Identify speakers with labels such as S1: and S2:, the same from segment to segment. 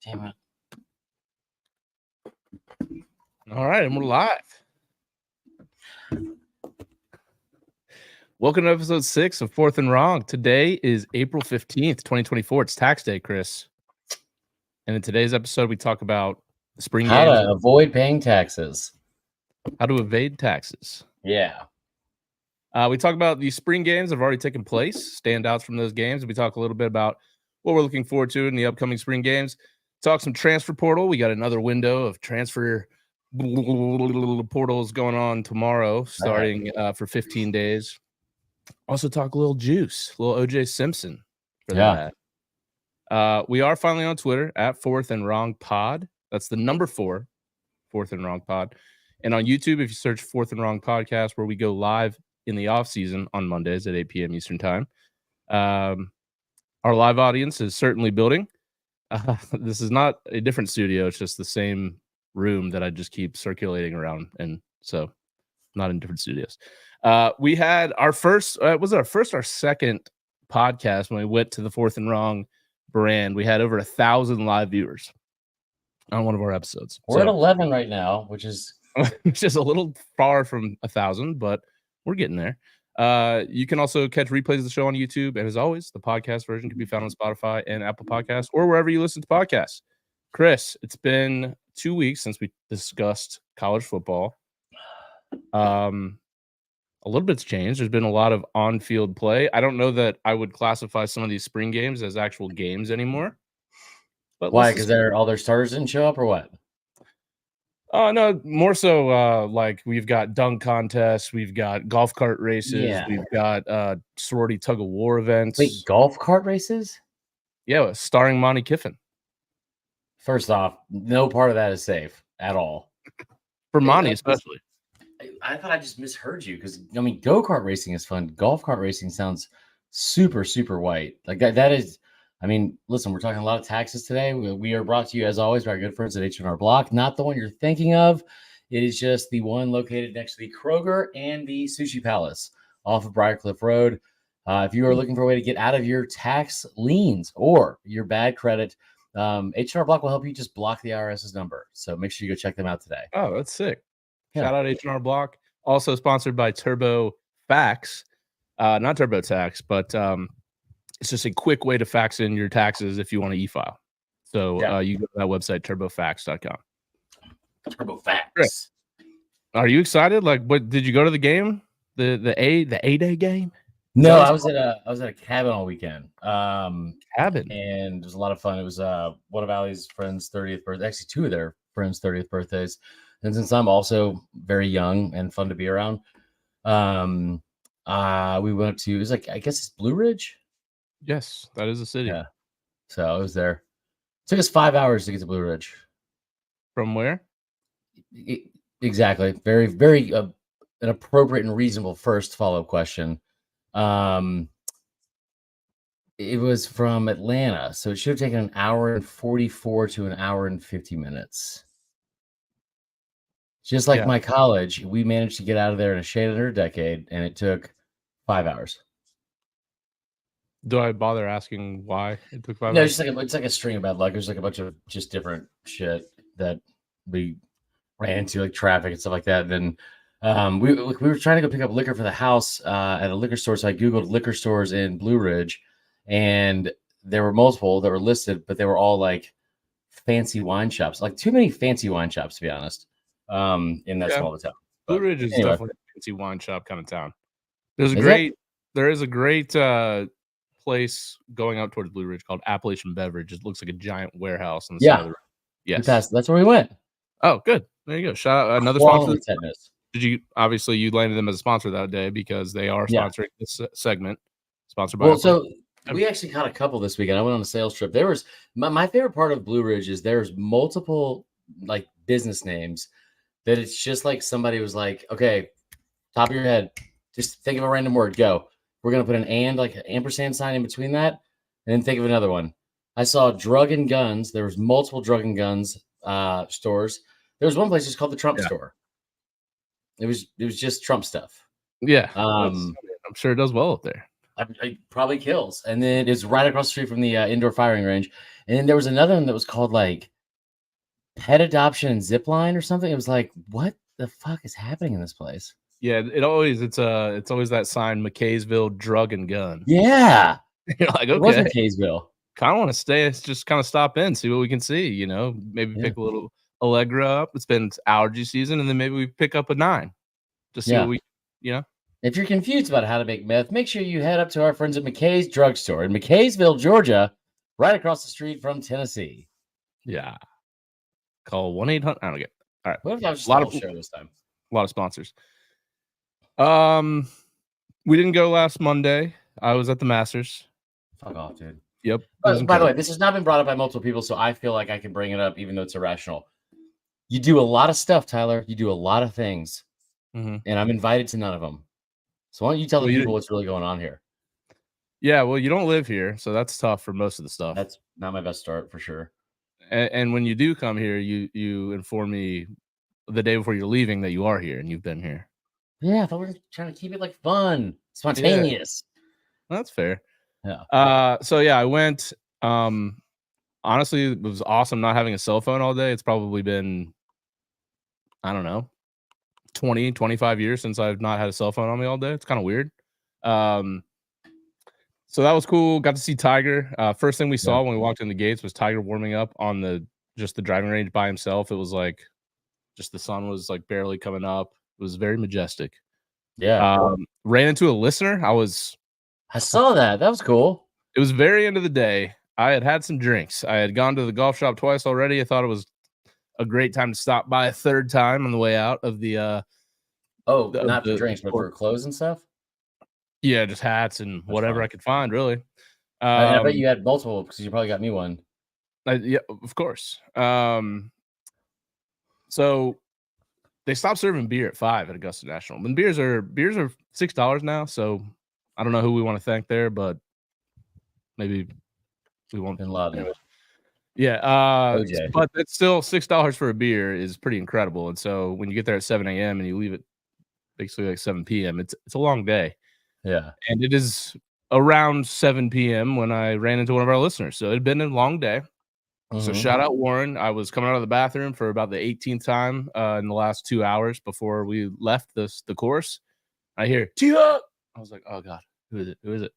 S1: Damn it.
S2: All right, and we're live. Welcome to episode 6 of Fourth and Wrong. Today is April 15th, 2024. It's tax day, Chris. And in today's episode, we talk about the spring
S1: How
S2: games.
S1: to avoid paying taxes.
S2: How to evade taxes.
S1: Yeah.
S2: We talk about the spring games that have already taken place, standouts from those games. We talk a little bit about what we're looking forward to in the upcoming spring games. Talk some transfer portal. We got another window of transfer portals going on tomorrow, starting for 15 days. Also talk a little juice, a little OJ Simpson for that. We are finally on Twitter at Fourth and Wrong Pod. That's the number 4, Fourth and Wrong Pod. And on YouTube, if you search Fourth and Wrong Podcast, where we go live in the off season on Mondays at 8 p.m. Eastern time. Our live audience is certainly building. This is not a different studio. It's just the same room that I just keep circulating around. And so not in different studios. We had our first, was it our first or second podcast when we went to the Fourth and Wrong brand? We had over 1,000 live viewers on one of our episodes.
S1: We're at 11 right now, which is
S2: just a little far from 1,000, but we're getting there. You can also catch replays of the show on YouTube. And as always, the podcast version can be found on Spotify and Apple Podcasts or wherever you listen to podcasts. Chris, it's been 2 weeks since we discussed college football. A little bit's changed. There's been a lot of on-field play. I don't know that I would classify some of these spring games as actual games anymore. But
S1: why? Because all their starters didn't show up, or what?
S2: No, more so like we've got dunk contests, we've got golf cart races, we've got sorority tug of war events.
S1: Wait, golf cart races?
S2: Yeah, starring Monty Kiffin.
S1: First off, no part of that is safe at all.
S2: For Monty, especially.
S1: I thought I just misheard you because, I mean, go-kart racing is fun. Golf cart racing sounds super, super white. Like that is, I mean, listen, we're talking a lot of taxes today. We are brought to you, as always, by our good friends at H&R Block. Not the one you're thinking of. It is just the one located next to the Kroger and the Sushi Palace off of Briarcliff Road. If you are looking for a way to get out of your tax liens or your bad credit, H&R Block will help you just block the IRS's number. So make sure you go check them out today.
S2: Oh, that's sick. Shout out H&R Block. Also sponsored by Turbo Fax. Not TurboTax, but it's just a quick way to fax in your taxes if you want to e-file. So you go to that website, turbofax.com.
S1: TurboFax.
S2: Are you excited? Like, what did you go to the game? The A-Day game?
S1: No, I was at a cabin all weekend.
S2: Cabin.
S1: And it was a lot of fun. It was one of Allie's friends' 30th birthday, actually 2 of their friends' 30th birthdays. And since I'm also very young and fun to be around, we went to, it was like, I guess it's Blue Ridge.
S2: Yes, that is a city.
S1: Yeah. So I was there. It took us 5 hours to get to Blue Ridge.
S2: From where?
S1: Exactly. Very, very an appropriate and reasonable first follow-up question. It was from Atlanta, so it should have taken an hour and 44 to an hour and 50 minutes. Just like my college, we managed to get out of there in a shade under a decade, and it took 5 hours.
S2: Do I bother asking why it took 5 hours?
S1: No, it's like a string of bad luck. There's like a bunch of just different shit that we ran into, like traffic and stuff like that. And then we were trying to go pick up liquor for the house at a liquor store, so I Googled liquor stores in Blue Ridge, and there were multiple that were listed, but they were all like fancy wine shops. Like too many fancy wine shops, to be honest. In that small town.
S2: Blue Ridge is definitely a fancy wine shop kind of town. There is a great place going out towards Blue Ridge called Appalachian Beverage. It looks like a giant warehouse on the side of the road. Yes.
S1: That's where we went.
S2: Oh, good. There you go. Shout out another sponsor. Did you obviously you landed them as a sponsor that day because they are sponsoring this segment. Sponsored by
S1: we actually caught a couple this weekend. I went on a sales trip. There was my favorite part of Blue Ridge is there's multiple like business names that it's just like somebody was like, okay, top of your head, just think of a random word, go. We're going to put an and, like an ampersand sign in between that, and then think of another one. I saw drug and guns. There was multiple drug and guns stores. There was one place just called the Trump store. It was just Trump stuff.
S2: Yeah. I'm sure it does well up there.
S1: probably kills. And then it's right across the street from the indoor firing range. And then there was another one that was called like Pet Adoption and Zipline or something. It was like, what the fuck is happening in this place?
S2: Yeah, it's always that sign, McKaysville Drug and Gun.
S1: Yeah.
S2: You're like,
S1: It was
S2: okay,
S1: McKaysville.
S2: kind of want to stay, just kind of stop in, see what we can see, you know, maybe pick a little Allegra up. It's been allergy season, and then maybe we pick up a 9 to see what we, you know.
S1: If you're confused about how to make meth, make sure you head up to our friends at McKay's Drugstore in McKaysville, Georgia, right across the street from Tennessee.
S2: Yeah. Call 1-800. I don't get. All right.
S1: What if that was just a lot of show this time?
S2: A lot of sponsors. We didn't go last Monday. I was at the Masters.
S1: Fuck off, dude.
S2: Yep.
S1: By the way, this has not been brought up by multiple people, so I feel like I can bring it up, even though it's irrational. You do a lot of stuff, Tyler. You do a lot of things, and I'm invited to none of them. So why don't you tell the people what's really going on here?
S2: Yeah, well, you don't live here, so that's tough for most of the stuff.
S1: That's not my best start for sure.
S2: And when you do come here, you inform me the day before you're leaving that you are here and you've been here.
S1: Yeah, I thought we were trying to keep it like fun, spontaneous.
S2: Yeah. That's fair.
S1: Yeah.
S2: So yeah, I went. Honestly, it was awesome not having a cell phone all day. It's probably been, I don't know, 20, 25 years since I've not had a cell phone on me all day. It's kind of weird. So that was cool. Got to see Tiger. First thing we saw when we walked in the gates was Tiger warming up on the driving range by himself. It was like just the sun was like barely coming up. It was very majestic.
S1: Yeah.
S2: Ran into a listener.
S1: I saw that. That was cool.
S2: It was very end of the day. I had some drinks. I had gone to the golf shop twice already. I thought it was a great time to stop by a third time on the way out of the
S1: not for drinks, but for clothes and stuff.
S2: Yeah, just hats and whatever I could find, really.
S1: I bet you had multiple because you probably got me one.
S2: Yeah, of course. So they stopped serving beer at 5 at Augusta National. And beers are $6 now. So I don't know who we want to thank there, but maybe we won't.
S1: Bin Laden.
S2: Anyway. Yeah, but it's still $6 for a beer is pretty incredible. And so when you get there at 7 a.m. and you leave it basically like 7 p.m., it's a long day.
S1: Yeah.
S2: And it is around 7 p.m. when I ran into one of our listeners. So it had been a long day. So shout out Warren. I was coming out of the bathroom for about the 18th time in the last 2 hours before we left the course. I hear T-Huck. I was like, oh God, who is it? Who is it?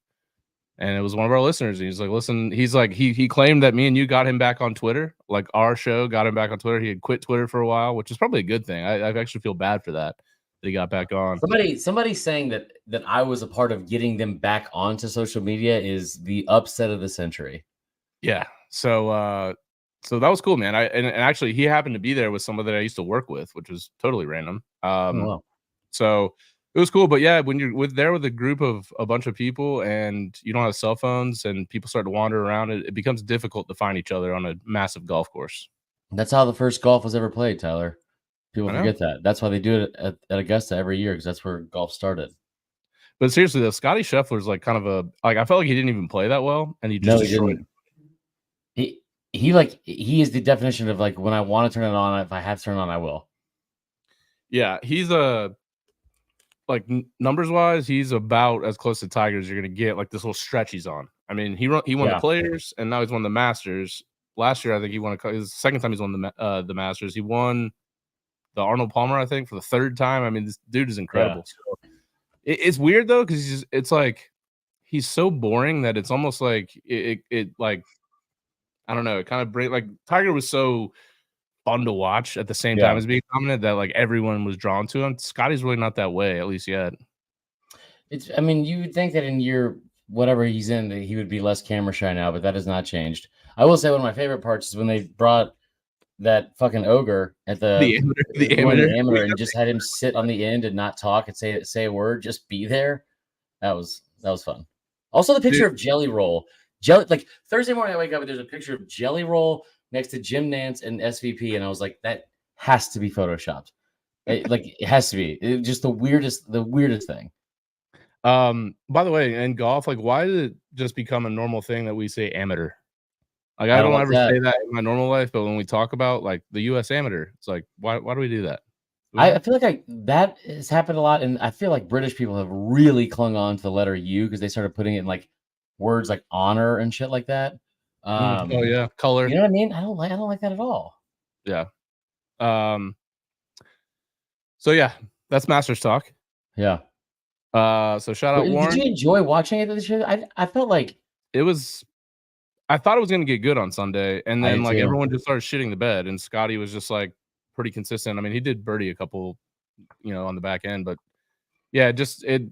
S2: And it was one of our listeners. And he's like, listen, he claimed that me and you got him back on Twitter. Like our show got him back on Twitter. He had quit Twitter for a while, which is probably a good thing. I actually feel bad for that he got back on.
S1: Somebody saying that I was a part of getting them back onto social media is the upset of the century.
S2: Yeah. So that was cool, man. And actually he happened to be there with somebody that I used to work with, which was totally random.
S1: Wow.
S2: So it was cool. But yeah, when you're with a group of a bunch of people and you don't have cell phones and people start to wander around, it becomes difficult to find each other on a massive golf course.
S1: That's how the first golf was ever played, Tyler. People forget that. That's why they do it at Augusta every year, because that's where golf started. But
S2: seriously, though, Scotty Scheffler's like kind of I felt like he didn't even play that well, and he just destroyed
S1: it. He is the definition of like, when I want to turn it on, if I have to turn it on, I will.
S2: Yeah, he's numbers wise, he's about as close to Tiger as you're gonna get. Like this little stretch he's on. I mean, he won the Players, and now he's won the Masters. Last year, I think he won his second time he's won the Masters. He won the Arnold Palmer, I think, for the third time. I mean, this dude is incredible. Yeah. So it's weird though, because it's like he's so boring that it's almost like it like, I don't know. It kind of like Tiger was so fun to watch at the same time as being dominant that like everyone was drawn to him. Scotty's really not that way, at least yet.
S1: I mean, you would think that in year whatever he's in, that he would be less camera shy now, but that has not changed. I will say one of my favorite parts is when they brought that fucking ogre at the amateur and just had him sit on the end and not talk and say a word, just be there. That was fun. Also, the picture of Jelly Roll. Like Thursday morning, I wake up and there's a picture of Jelly Roll next to Jim Nance and SVP, and I was like, that has to be photoshopped. It has to be. It's just the weirdest thing.
S2: By the way, in golf, like, why did it just become a normal thing that we say amateur? Like, I don't ever say that in my normal life, but when we talk about like the U.S. amateur, it's like, why do we do that?
S1: I feel like that has happened a lot, and I feel like British people have really clung on to the letter U because they started putting it in like words like honor and shit like that.
S2: Oh yeah, color.
S1: You know what I mean? I don't like that at all.
S2: Yeah. So yeah, that's Masters talk.
S1: Yeah.
S2: So shout out Warren.
S1: Did you enjoy watching it this year? I felt like
S2: It was. I thought it was gonna get good on Sunday, and
S1: I
S2: then
S1: did
S2: like
S1: too.
S2: everyone just started shitting the bed, and Scotty was just like pretty consistent. I mean, he did birdie a couple, on the back end, but yeah, just it.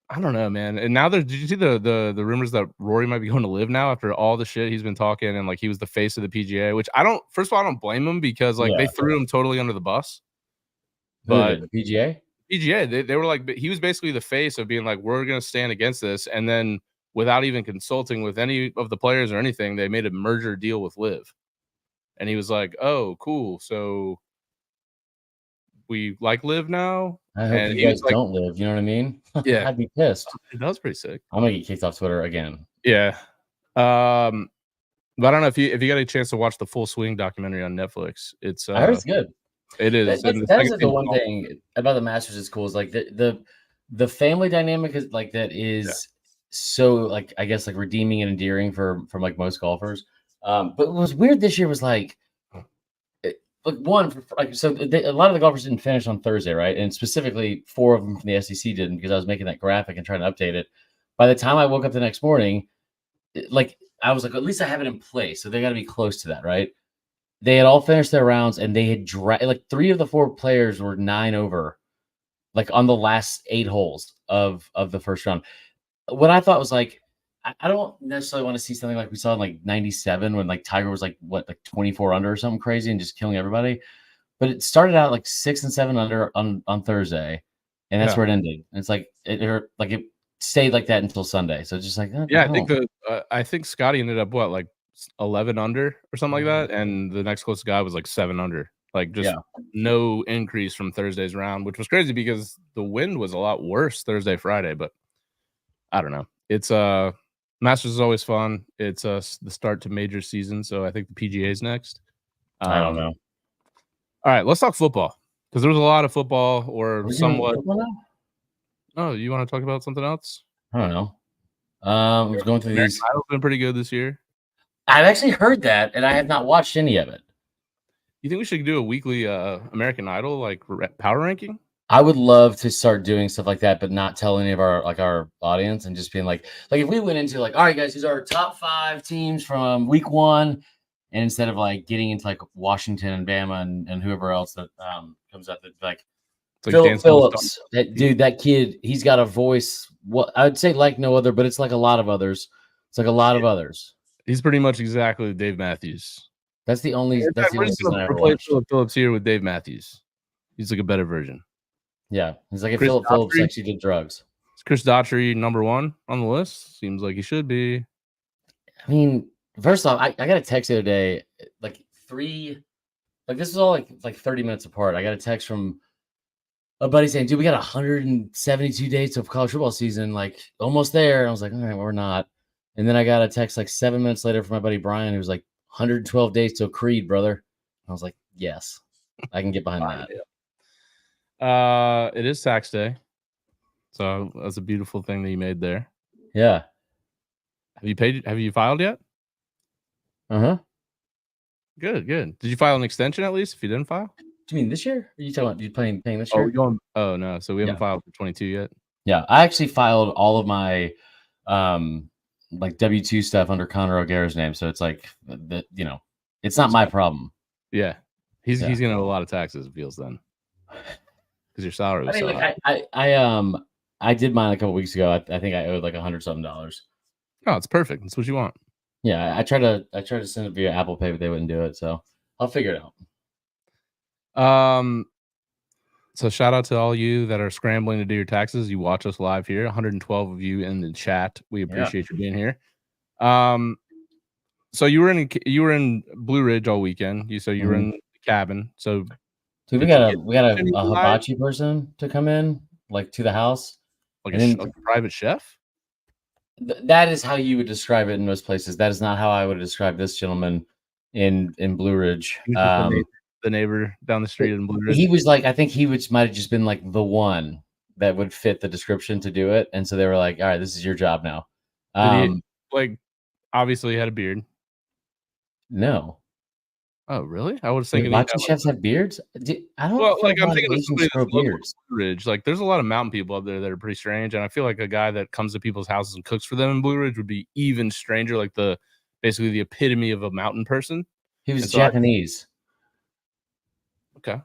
S2: I don't know, man. And now did you see the rumors that Rory might be going to live now after all the shit he's been talking, and like he was the face of the PGA, which I don't. First of all, I don't blame him because like they
S1: Yeah.
S2: threw him totally under the bus.
S1: Who
S2: But
S1: did the PGA?
S2: PGA, they were like, he was basically the face of being like, we're going to stand against this. And then without even consulting with any of the players or anything, they made a merger deal with Liv. And he was like, oh, cool. So we like Liv now.
S1: I hope
S2: And
S1: you
S2: he was
S1: guys
S2: like,
S1: don't live. You know what I mean?
S2: yeah,
S1: I'd be pissed.
S2: that was pretty sick.
S1: I'm gonna get kicked off Twitter again.
S2: Yeah. But I don't know if you got a chance to watch the Full Swing documentary on Netflix. It's
S1: I heard it's good.
S2: It is.
S1: That is the one thing about the Masters is cool is like the family dynamic is like that is so like I guess like redeeming and endearing from like most golfers. But what was weird this year was like one like so a lot of the golfers didn't finish on Thursday, right? And specifically 4 of them from the SEC didn't because I was making that graphic and trying to update it. By the time I woke up the next morning, like I was like, at least I have it in place, so they got to be close to that, right? They had all finished their rounds and they had like 3 of the 4 players were 9 over, like on the last 8 holes of the first round. What I thought was like, I don't necessarily want to see something like we saw in like 97 when like Tiger was like 24 under or something crazy and just killing everybody. But it started out like 6 and 7 under on Thursday, and that's where it ended. And it's like it stayed like that until Sunday. So it's just like
S2: I think Scotty ended up like 11 under or something like that, and the next closest guy was like 7 under. Like just no increase from Thursday's round, which was crazy because the wind was a lot worse Thursday, Friday. But I don't know. It's Masters is always fun. It's the start to major season, so I think the PGA is next.
S1: I don't know.
S2: All right, let's talk football because there was a lot of football or somewhat. Oh, you want to talk about something else?
S1: I don't know. I was going through these.
S2: Idol's been pretty good this year.
S1: I've actually heard that, and I have not watched any of it.
S2: You think we should do a weekly American Idol like power ranking?
S1: I would love to start doing stuff like that, but not tell any of our audience and just being like if we went into like, all right, guys, these are our top 5 teams from week 1, and instead of like getting into like Washington and Bama and whoever else that comes out, that like Philip Phillips, that kid, he's got a voice. What I would say like no other, but it's like a lot of others. It's like a lot of others.
S2: He's pretty much exactly Dave Matthews.
S1: That's the only. That's the only season I ever watched.
S2: Philip Phillips here with Dave Matthews. He's like a better version.
S1: Yeah, he's like if Philip Phillips actually did drugs.
S2: Is Chris Daughtry number 1 on the list? Seems like he should be.
S1: I mean, first off, I got a text the other day, like 3, like this is all like 30 minutes apart. I got a text from a buddy saying, "Dude, we got 172 days of college football season, like almost there." And I was like, "All right, well, we're not." And then I got a text like 7 minutes later from my buddy Brian, who was like, 112 days till Creed, brother. I was like, yes, I can get behind that.
S2: It is tax day, so that's a beautiful thing that you made there.
S1: Yeah.
S2: Have you filed yet? Good. Did you file an extension at least if you didn't file?
S1: Do you mean this year? Are you talking about you paying this year?
S2: Oh no, so we haven't filed for 22 yet.
S1: Yeah, I actually filed all of my like W-2 stuff under Conor O'Gara's name, so it's like that, it's not my problem.
S2: Yeah, he's gonna owe a lot of taxes. It feels then because your salary was
S1: I did mine a couple weeks ago. I think I owed like $100-something.
S2: Oh, it's perfect. That's what you want.
S1: Yeah, I tried to send it via Apple Pay, but they wouldn't do it, so I'll figure it
S2: out. So shout out to all you that are scrambling to do your taxes. You watch us live here. 112 of you in the chat. We appreciate you being here. So you were in Blue Ridge all weekend. You were in the cabin. So
S1: dude, we got a hibachi person to come in, like to the house,
S2: like a private chef.
S1: That is how you would describe it in most places. That is not how I would describe this gentleman in Blue Ridge.
S2: The the neighbor down the street in Blue Ridge.
S1: He was like, I think he might have just been like the one that would fit the description to do it, and so they were like, "All right, this is your job now."
S2: Did he like obviously he had a beard?
S1: No.
S2: Oh, really? I was
S1: Do
S2: thinking he had
S1: hibachi chefs have beards? I don't
S2: well,
S1: feel
S2: like
S1: a
S2: I'm
S1: lot of
S2: thinking of
S1: Asians
S2: somebody
S1: grow
S2: that's local to
S1: beards.
S2: Blue Ridge. Like, there's a lot of mountain people up there that are pretty strange, and I feel like a guy that comes to people's houses and cooks for them in Blue Ridge would be even stranger, like basically the epitome of a mountain person.
S1: He was
S2: And so
S1: Japanese.
S2: okay.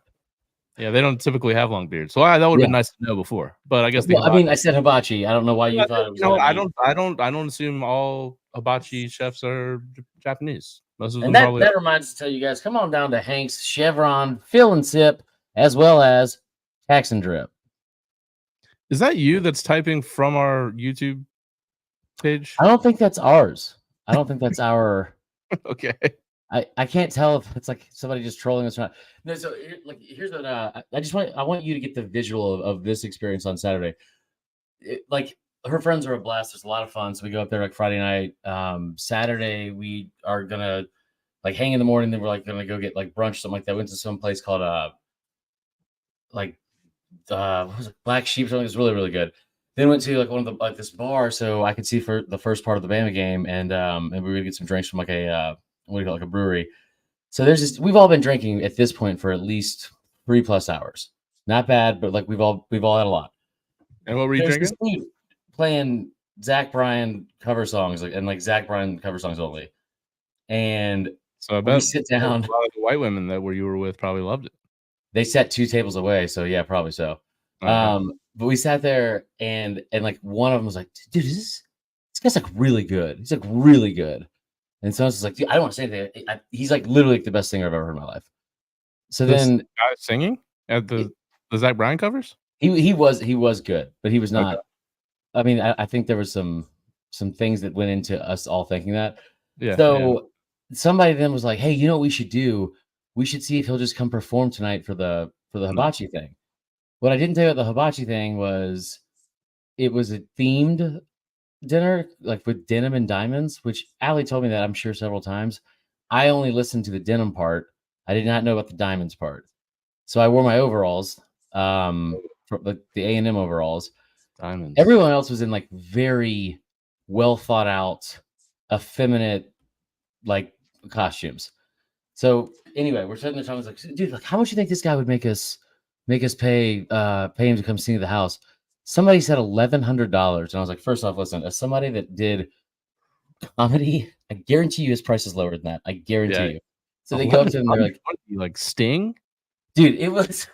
S2: Yeah, they don't typically have long beards. So that would have
S1: Yeah.
S2: been nice to know before. But I guess
S1: Well, I mean, I said hibachi. I don't know why you thought it was.
S2: you know, I don't assume all hibachi chefs are Japanese. Most of them
S1: And that,
S2: probably
S1: that reminds us to tell you guys, come on down to Hank's, Chevron, Fill and Sip, as well as Tax and Drip.
S2: Is that you that's typing from our YouTube page?
S1: I don't think that's ours. I don't think that's our.
S2: Okay.
S1: I can't tell if it's like somebody just trolling us or not. No, so like here's what I want you to get the visual of this experience on Saturday. Like her friends are a blast. There's a lot of fun. So we go up there like Friday night. Saturday we are gonna like hang in the morning. Then we're like gonna go get like brunch, something like that. Went to some place called what was it, Black Sheep or something. It's really, really good. Then went to like one of the like this bar so I could see for the first part of the Bama game, and we were gonna get some drinks from like a what do you call it, like a brewery. So there's this. We've all been drinking at this point for at least 3+ hours. Not bad, but like we've all had a lot.
S2: And what were you
S1: There's
S2: drinking?
S1: this dude playing Zach Bryan cover songs, like and like Zach Bryan cover songs only. And
S2: So I
S1: we
S2: bet
S1: sit
S2: a
S1: down.
S2: lot of the white women that you were with probably loved it.
S1: They sat 2 tables away, so yeah, probably so.
S2: Okay.
S1: But we sat there and like one of them was like, dude, this guy's like really good. He's like really good. And so I was like, dude, I don't want to say anything. He's like literally like the best singer I've ever heard in my life. So
S2: This
S1: then
S2: guy singing at the Zach Bryan covers?
S1: he was good, but he was not.
S2: Okay.
S1: I mean, I think there was some things that went into us all thinking that.
S2: Yeah.
S1: So somebody then was like, hey, you know what we should do? We should see if he'll just come perform tonight for the hibachi thing. What I didn't tell you about the hibachi thing was it was a themed dinner, like with denim and diamonds, which Allie told me that I'm sure several times. I only listened to the denim part. I did not know about the diamonds part. So I wore my overalls, for the A&M overalls.
S2: Diamonds.
S1: Everyone else was in like very well thought out, effeminate like costumes. So anyway, we're sitting there talking like, dude, like how much do you think this guy would make us pay him to come sing to the house? Somebody said $1,100, and I was like, first off, listen, as somebody that did comedy, I guarantee you his price is lower than that. I guarantee you. So they go up to him, they're
S2: like Sting,
S1: dude, it was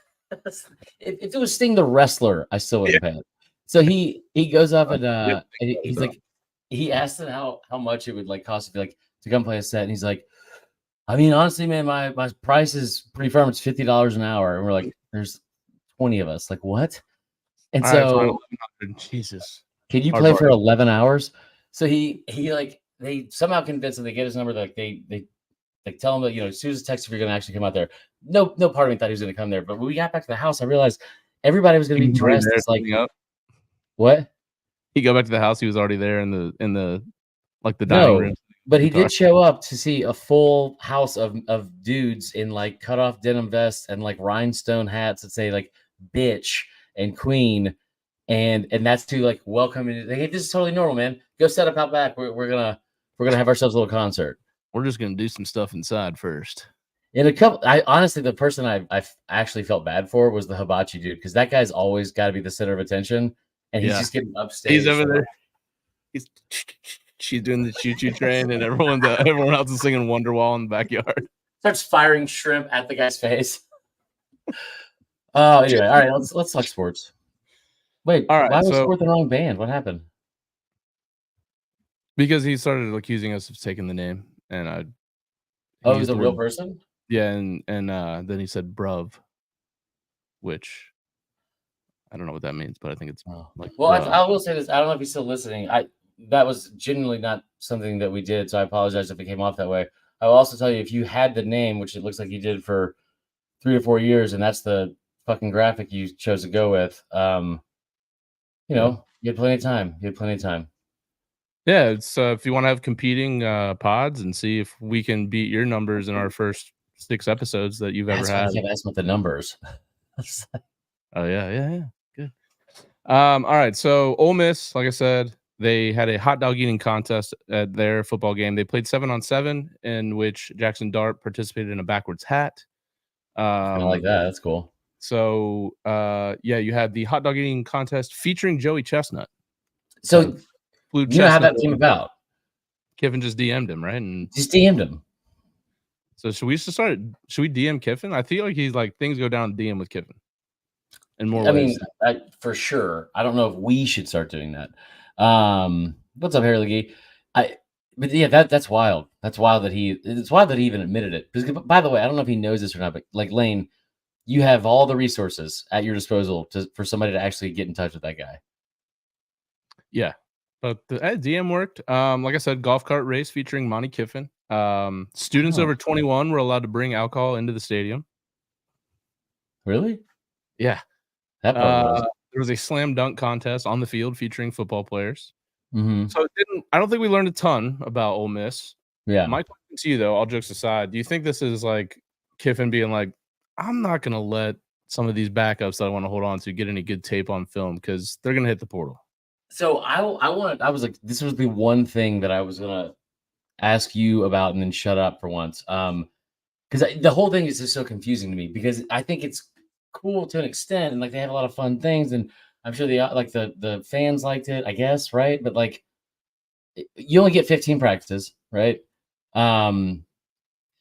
S1: if it was Sting the wrestler, I still wouldn't pay it. So he goes up and he's like, he asked him how much it would like cost if like to come play a set, and he's like, I mean, honestly, man, my price is pretty firm. It's $50 an hour, and we're like, there's 20 of us. Like, what? And so,
S2: Jesus,
S1: can you play for 11 hours? So he like they somehow convince him. They get his number. Like they tell him that, you know, Susan's text if you're going to actually come out there. No part of me thought he was going to come there. But when we got back to the house, I realized everybody was going to be dressed as like what?
S2: He go back to the house. He was already there in the like the dining room.
S1: But he did show up to see a full house of dudes in like cut off denim vests and like rhinestone hats that say like bitch and queen, and that's to like welcome and hey, this is totally normal, man. Go set up out back. We're gonna have ourselves a little concert.
S2: We're just gonna do some stuff inside first.
S1: In a couple, I honestly, the person I actually felt bad for was the hibachi dude, because that guy's always got to be the center of attention, and he's just getting upstage.
S2: He's over there. She's doing the choo-choo train, and everyone else is singing Wonderwall in the backyard.
S1: Starts firing shrimp at the guy's face. Oh, anyway, all right, let's talk sports. Wait, all right, why was sport the wrong band? What happened?
S2: Because he started accusing us of taking the name, and
S1: he was a real person?
S2: Yeah, and then he said bruv, which I don't know what that means, but I think it's like.
S1: Well, I will say this. I don't know if he's still listening. That was genuinely not something that we did, so I apologize if it came off that way. I will also tell you, if you had the name, which it looks like you did for 3 or 4 years, and that's the fucking graphic you chose to go with, you know, you had plenty of time.
S2: Yeah, it's if you want to have competing pods and see if we can beat your numbers in our first 6 episodes that you've ever
S1: That's why I
S2: had.
S1: kept asking about the numbers.
S2: Oh yeah. Good. All right. So Ole Miss, like I said, they had a hot dog eating contest at their football game. They played 7-on-7, in which Jackson Dart participated in a backwards hat.
S1: I like that. That's cool.
S2: So yeah, you had the hot dog eating contest featuring Joey Chestnut.
S1: So
S2: Flew
S1: you know how
S2: Chestnut
S1: that came
S2: over.
S1: about?
S2: Kiffin just DM'd him, right? And
S1: Just DM'd him.
S2: so should we DM Kiffin? I feel like he's like things go down DM with Kiffin in more
S1: I
S2: ways.
S1: mean, for sure. I don't know if we should start doing that. What's up, Harry Legee? But yeah, that's wild. It's wild that he even admitted it. Because, by the way, I don't know if he knows this or not, but like Lane, you have all the resources at your disposal for somebody to actually get in touch with that guy.
S2: Yeah, but the DM worked. Like I said, golf cart race featuring Monty Kiffin. Students over 21 were allowed to bring alcohol into the stadium.
S1: Really?
S2: Yeah,
S1: that part was.
S2: There was a slam dunk contest on the field featuring football players.
S1: Mm-hmm.
S2: So I don't think we learned a ton about Ole Miss.
S1: Yeah.
S2: My question to you, though, all jokes aside, do you think this is like Kiffin being like, I'm not going to let some of these backups that I want to hold on to get any good tape on film because they're going to hit the portal?
S1: So I was like, this was the one thing that I was gonna ask you about and then shut up for once. Because the whole thing is just so confusing to me because I think it's cool to an extent and like they have a lot of fun things and I'm sure the fans liked it, I guess, right? But like you only get 15 practices, right? I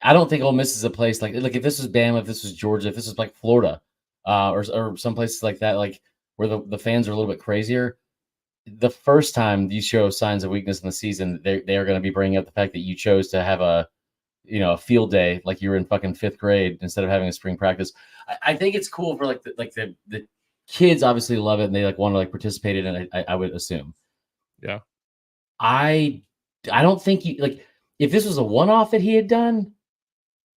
S1: don't think Ole Miss is a place like if this was Bama, if this was Georgia, if this was like Florida, or some places like that, like where the fans are a little bit crazier. The first time you show signs of weakness in the season, they are going to be bringing up the fact that you chose to have a field day like you were in fucking 5th grade instead of having a spring practice. I think it's cool for the kids obviously love it and they like want to like participate in it. I would assume.
S2: Yeah.
S1: I don't think if this was a one-off that he had done,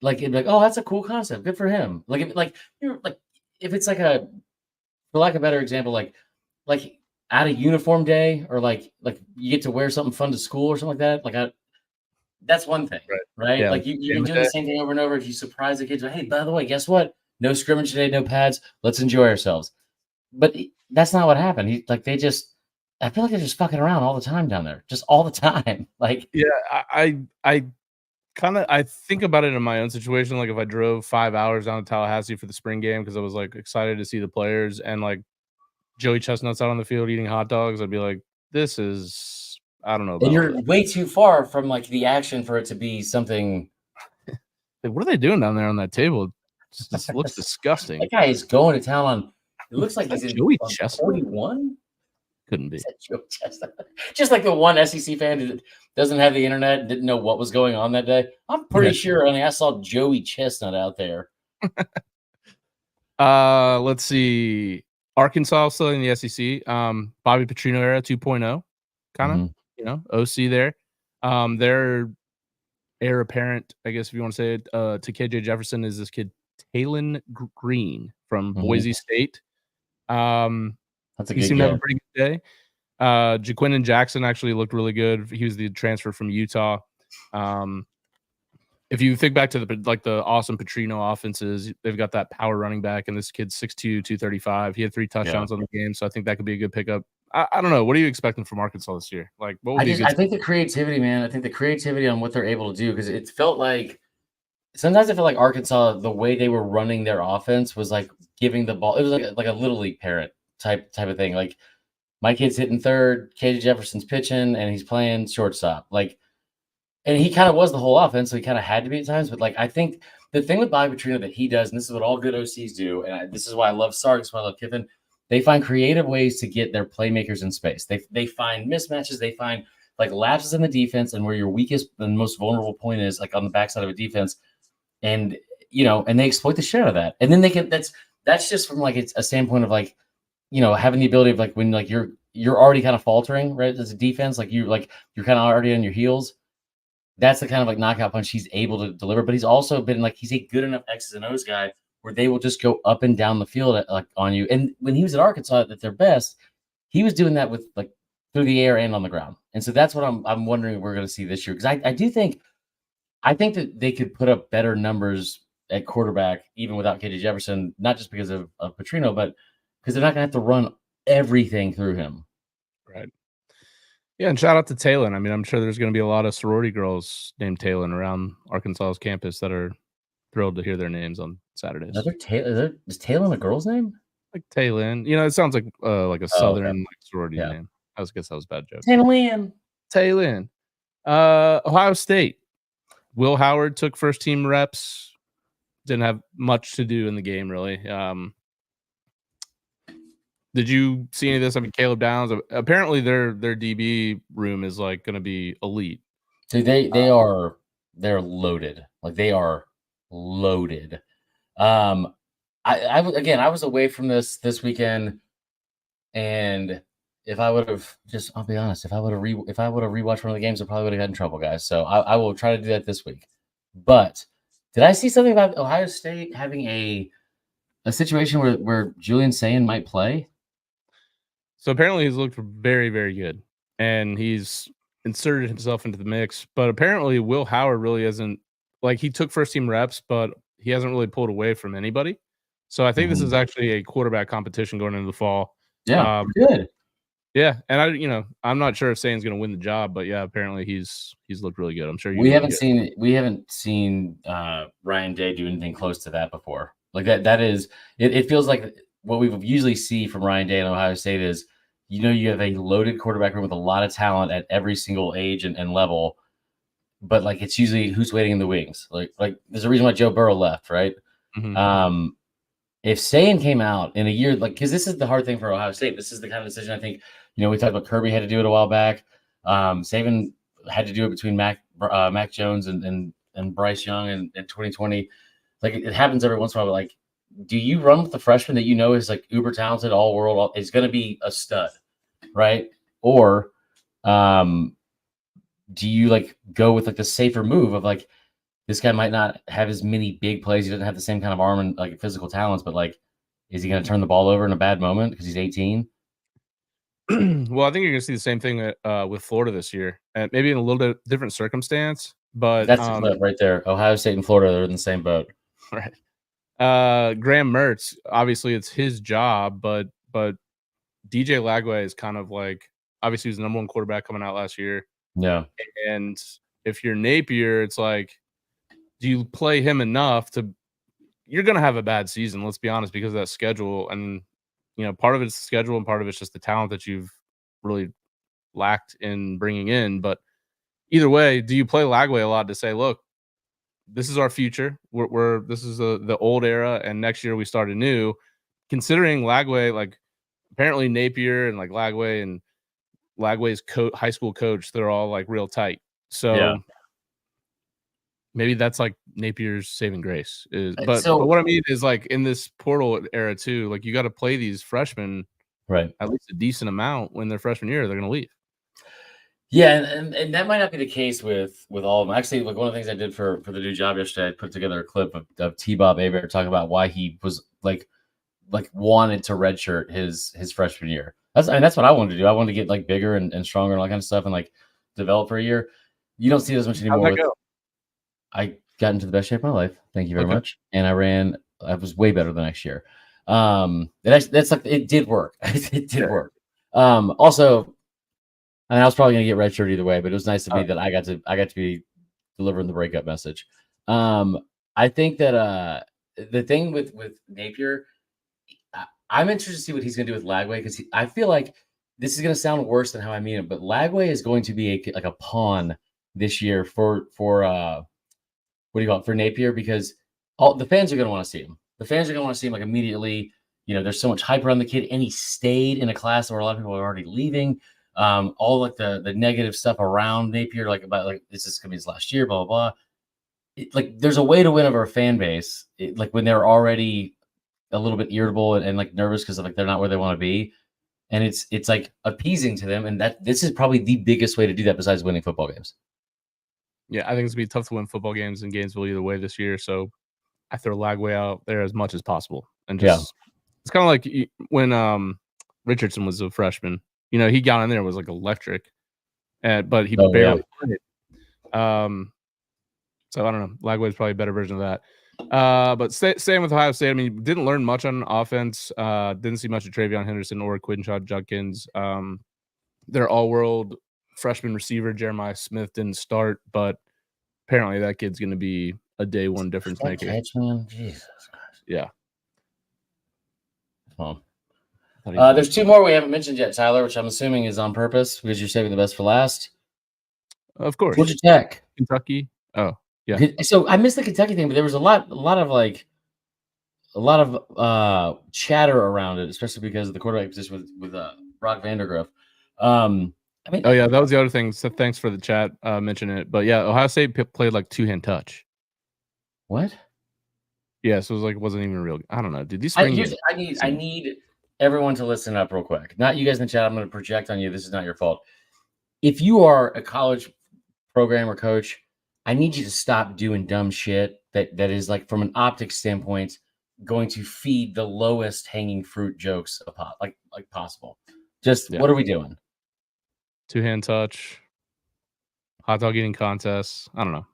S1: like it'd be like, oh, that's a cool concept, good for him. Like if it's like a, for lack of a better example, like at a uniform day or like you get to wear something fun to school or something like that. That's one thing, right?
S2: Yeah,
S1: like you can do the same thing over and over. If you surprise the kids, hey, by the way, guess what? No scrimmage today, no pads. Let's enjoy ourselves. But that's not what happened. I feel like they're just fucking around all the time down there, just all the time. Like,
S2: yeah, I think about it in my own situation. Like if I drove 5 hours down to Tallahassee for the spring game because I was like excited to see the players and like Joey Chestnut's out on the field eating hot dogs, I'd be like, this is, I don't know.
S1: And you're way too far from like the action for it to be something.
S2: Like, what are they doing down there on that table? It just looks disgusting.
S1: That guy is going to town on. It looks like he's in
S2: Joey Chestnut.
S1: 41.
S2: Couldn't be.
S1: Just like the one SEC fan who doesn't have the internet and didn't know what was going on that day. I'm pretty sure only I saw Joey Chestnut out there.
S2: Let's see. Arkansas still in the SEC. Bobby Petrino era 2.0, kind of, OC there. Their heir apparent, I guess if you want to say it, to KJ Jefferson is this kid Talon Green from Boise State.
S1: That's a
S2: he
S1: good
S2: seemed to have a pretty good day. Jaquindon Jackson actually looked really good. He was the transfer from Utah. If you think back to the awesome Petrino offenses, they've got that power running back, and this kid's 6'2", 235. He had 3 touchdowns on the game, so I think that could be a good pickup. I don't know. What are you expecting from Arkansas this year? Like, what would be
S1: I think the creativity, man. I think the creativity on what they're able to do, because it felt like sometimes I feel like Arkansas, the way they were running their offense was like giving the ball. It was like a little league parent type of thing. Like my kid's hitting third, KJ Jefferson's pitching, and he's playing shortstop. Like, and he kind of was the whole offense, so he kind of had to be at times. But like, I think the thing with Bobby Petrino that he does, and this is what all good OCs do, and this is why I love Sark, this is why I love Kiffin. They find creative ways to get their playmakers in space. They find mismatches. They find like lapses in the defense and where your weakest and most vulnerable point is, like on the backside of a defense. And and they exploit the shit out of that. And then they can. That's just from like it's a standpoint of like, having the ability of like when like you're already kind of faltering, right, as a defense, you're kind of already on your heels. That's the kind of like knockout punch he's able to deliver. But he's also been like he's a good enough X's and O's guy where they will just go up and down the field on you. And when he was at Arkansas at their best, he was doing that with like through the air and on the ground. And so that's what I'm wondering if we're going to see this year, because I think that they could put up better numbers at quarterback, even without KJ Jefferson, not just because of Petrino, but because they're not going to have to run everything through him.
S2: Right. Yeah, and shout out to Talon. I mean, I'm sure there's going to be a lot of sorority girls named Talon around Arkansas's campus that are thrilled to hear their names on Saturdays.
S1: Is Talon a girl's name?
S2: Like Talon, it sounds like a southern sorority
S1: Yeah.
S2: name. I guess that was a bad joke.
S1: Talon.
S2: Ohio State. Will Howard took first team reps. Didn't have much to do in the game, really. Did you see any of this? I mean, Caleb Downs. Apparently, their DB room is like going to be elite.
S1: So they're loaded. Like they are loaded. I was away from this weekend, and if I would have I'll be honest, if I would have rewatched one of the games, I probably would have got in trouble, guys. So I will try to do that this week. But did I see something about Ohio State having a situation where Julian Sayin might play?
S2: So apparently he's looked very, very good, and he's inserted himself into the mix. But apparently Will Howard really isn't he took first team reps, but he hasn't really pulled away from anybody. So I think this is actually a quarterback competition going into the fall.
S1: Yeah, good.
S2: Yeah, and I'm not sure if Sayin's going to win the job, but yeah, apparently he's looked really good. I'm sure
S1: we haven't seen Ryan Day do anything close to that before. Like that is it feels like what we usually see from Ryan Day in Ohio State is you have a loaded quarterback room with a lot of talent at every single age and level, but like it's usually who's waiting in the wings. Like there's a reason why Joe Burrow left, right?
S2: Mm-hmm.
S1: If Sayin came out in a year, because this is the hard thing for Ohio State. This is the kind of decision I think, we talked about Kirby had to do it a while back. Saban had to do it between Mac Jones and Bryce Young in 2020. Like it happens every once in a while. But like, do you run with the freshman that is like uber talented, all world? Is going to be a stud, right? Or do you go with the safer move of this guy might not have as many big plays. He doesn't have the same kind of arm and physical talents, but is he going to turn the ball over in a bad moment because he's 18?
S2: Well, I think you're going to see the same thing with Florida this year, maybe in a little bit different circumstance. But
S1: that's the clip right there. Ohio State and Florida are in the same boat.
S2: Right. Graham Mertz, obviously it's his job, but DJ Lagway is kind of obviously he was the number one quarterback coming out last year.
S1: Yeah.
S2: And if you're Napier, it's do you play him enough you're going to have a bad season, let's be honest, because of that schedule. And, part of it's the schedule and part of it's just the talent that you've really lacked in bringing in. But either way, do you play Lagway a lot to say, look, this is our future. This is the old era, and next year we start anew. Considering Lagway, apparently Napier and Lagway and Lagway's high school coach, they're all real tight. So
S1: yeah.
S2: Maybe that's Napier's saving grace. But what I mean is in this portal era too, you got to play these freshmen
S1: right
S2: at least a decent amount when they're freshman year. They're going to leave.
S1: Yeah, and that might not be the case with all of them. Actually, one of the things I did for the new job yesterday, I put together a clip of T-Bob Hebert talking about why he was wanted to redshirt his freshman year. That's what I wanted to do. I wanted to get bigger and stronger and all that kind of stuff and develop for a year. You don't see it as much anymore.
S2: How'd that go?
S1: I got into the best shape of my life. Thank you very much. And I was way better the next year. It did work. It did work. Also, I was probably going to get redshirt either way, but it was nice of me that I got to be delivering the breakup message. I think that the thing with Napier, I'm interested to see what he's going to do with Lagway because I feel like this is going to sound worse than how I mean it, but Lagway is going to be a pawn this year for what do you call it, for Napier, because all the fans are going to want to see him. The fans are going to want to see him thereally. There's so much hype around the kid, and he stayed in a class where a lot of people are already leaving. All the negative stuff around Napier, about this is going to be his last year, blah blah blah. There's a way to win over a fan base, when they're already a little bit irritable and nervous because they're not where they want to be, and it's appeasing to them, and that this is probably the biggest way to do that besides winning football games.
S2: Yeah, I think it's gonna be tough to win football games in Gainesville either way this year. So I throw Lagway out there as much as possible, and just it's kind of like when Richardson was a freshman. He got in there and was electric, but he barely played. So I don't know. Lagway is probably a better version of that. But staying with Ohio State, I mean, didn't learn much on offense. Didn't see much of Travion Henderson or Quinshad Judkins. Their all-world freshman receiver Jeremiah Smith didn't start, but apparently that kid's going to be a day one difference maker.
S1: Catch, man. Jesus Christ.
S2: Yeah.
S1: Well, there's two more we haven't mentioned yet, Tyler, which I'm assuming is on purpose because you're saving the best for last.
S2: Of course.
S1: Georgia Tech.
S2: Kentucky. Oh, yeah.
S1: So I missed the Kentucky thing, but there was a lot of chatter around it, especially because of the quarterback position with Brock Vandergriff. I mean,
S2: oh yeah, that was the other thing. So thanks for the chat mentioning it. But yeah, Ohio State played like two-hand touch.
S1: What?
S2: Yeah, so it was like wasn't even real. I don't know, dude. These
S1: I need everyone to listen up real quick. Not you guys in the chat. I'm going to project on you. This is not your fault. If you are a college program or coach, I need you to stop doing dumb shit that is like from an optics standpoint going to feed the lowest hanging fruit jokes like possible. Just what are we doing?
S2: Two-hand touch, hot dog eating contests. I don't know.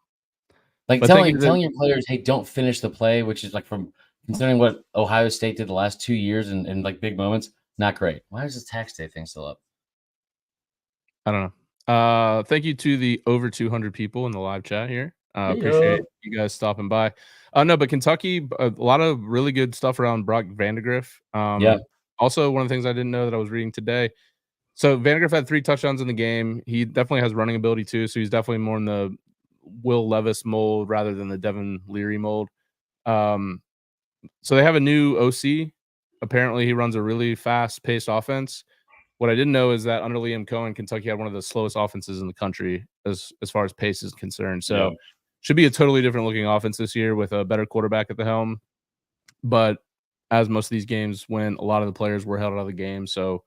S1: Like telling your players, hey, don't finish the play, which is like from considering what Ohio State did the last 2 years and like big moments, not great. Why is this tax day thing still up?
S2: I don't know. Thank you to the over 200 people in the live chat here. Appreciate you guys stopping by. No, but Kentucky, a lot of really good stuff around Brock Vandegrift.
S1: Yeah.
S2: Also, one of the things I didn't know that I was reading today. So Vandegrift had 3 touchdowns in the game. He definitely has running ability too. So he's definitely more in the Will Levis mold rather than the Devin Leary mold. So they have a new OC. Apparently, he runs a really fast-paced offense. What I didn't know is that under Liam Cohen, Kentucky had one of the slowest offenses in the country as far as pace is concerned. So should be a totally different looking offense this year with a better quarterback at the helm. But as most of these games went, a lot of the players were held out of the game. So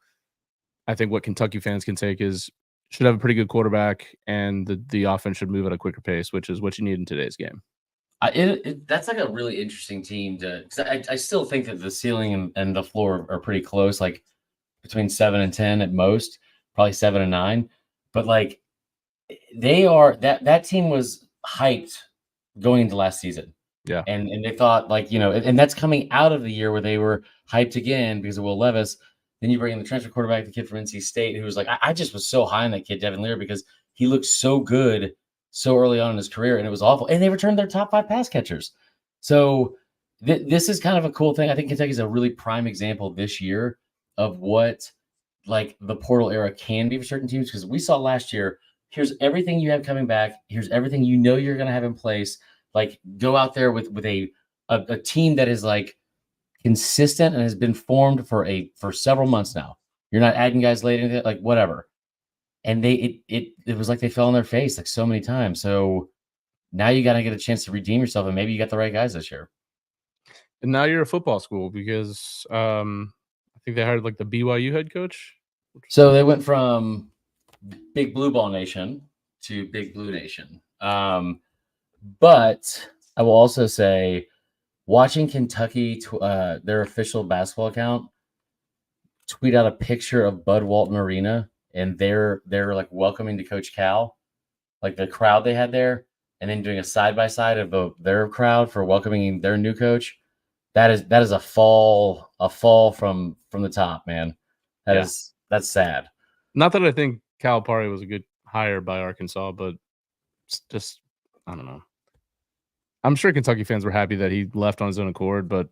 S2: I think what Kentucky fans can take is should have a pretty good quarterback, and the offense should move at a quicker pace, which is what you need in today's game.
S1: That's like a really interesting team because I still think that the ceiling and the floor are pretty close, like between 7 and 10 at most, probably 7 and 9. But like they are that team was hyped going into last season.
S2: Yeah.
S1: And they thought like, and that's coming out of the year where they were hyped again because of Will Levis. Then you bring in the transfer quarterback, the kid from NC State, who was like, I just was so high on that kid, Devin Leary, because he looked so good so early on in his career, and it was awful. And they returned their top 5 pass catchers. So this is kind of a cool thing. I think Kentucky's a really prime example this year of what like the portal era can be for certain teams, because we saw last year, here's everything you have coming back. Here's everything you're going to have in place. Like go out there with a team that is like consistent and has been formed for several months now. You're not adding guys late into it, like whatever. And it was like they fell on their face like so many times. So now you got to get a chance to redeem yourself, and maybe you got the right guys this year.
S2: And now you're a football school because I think they hired like the BYU head coach.
S1: So they went from Big Blue Ball Nation to Big Blue Nation. But I will also say, watching Kentucky, their official basketball account, tweet out a picture of Bud Walton Arena, and they're like welcoming to Coach Cal, like the crowd they had there, and then doing a side by side of their crowd for welcoming their new coach. That is a fall from the top, man. That's sad.
S2: Not that I think Calipari was a good hire by Arkansas, but it's just I don't know. I'm sure Kentucky fans were happy that he left on his own accord, but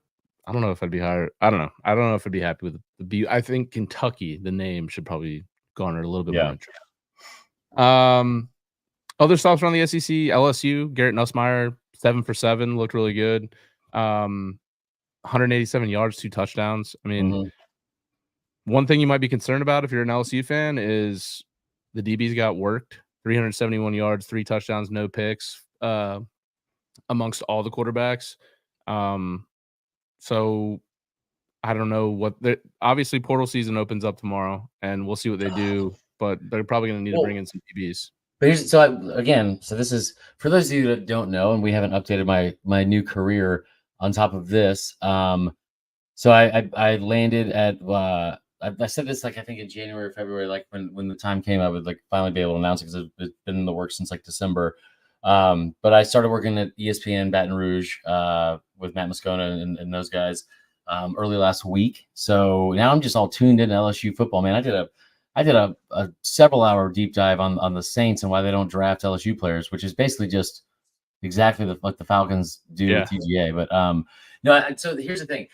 S2: I don't know if I'd be hired. I don't know. I don't know if I'd be happy with the B. I think Kentucky, the name, should probably garner a little bit more interest. Other stops around the SEC, LSU, Garrett Nussmeier, 7 for 7, looked really good. 187 yards, 2 touchdowns. I mean, one thing you might be concerned about if you're an LSU fan is the DBs got worked. 371 yards, 3 touchdowns, no picks amongst all the quarterbacks. So I don't know what obviously portal season opens up tomorrow, and we'll see what they do, but they're probably going to need to bring in some DBs.
S1: But this is for those of you that don't know, and we haven't updated my new career on top of this. So I landed at I said this like I think in January or February, like when the time came, I would like finally be able to announce it because it's been in the works since like December. But I started working at ESPN Baton Rouge with Matt Moscona and those guys early last week. So now I'm just all tuned into LSU football, man. I did a several hour deep dive on the Saints and why they don't draft LSU players, which is basically just exactly like the Falcons do with TGA. But no, so here's the thing.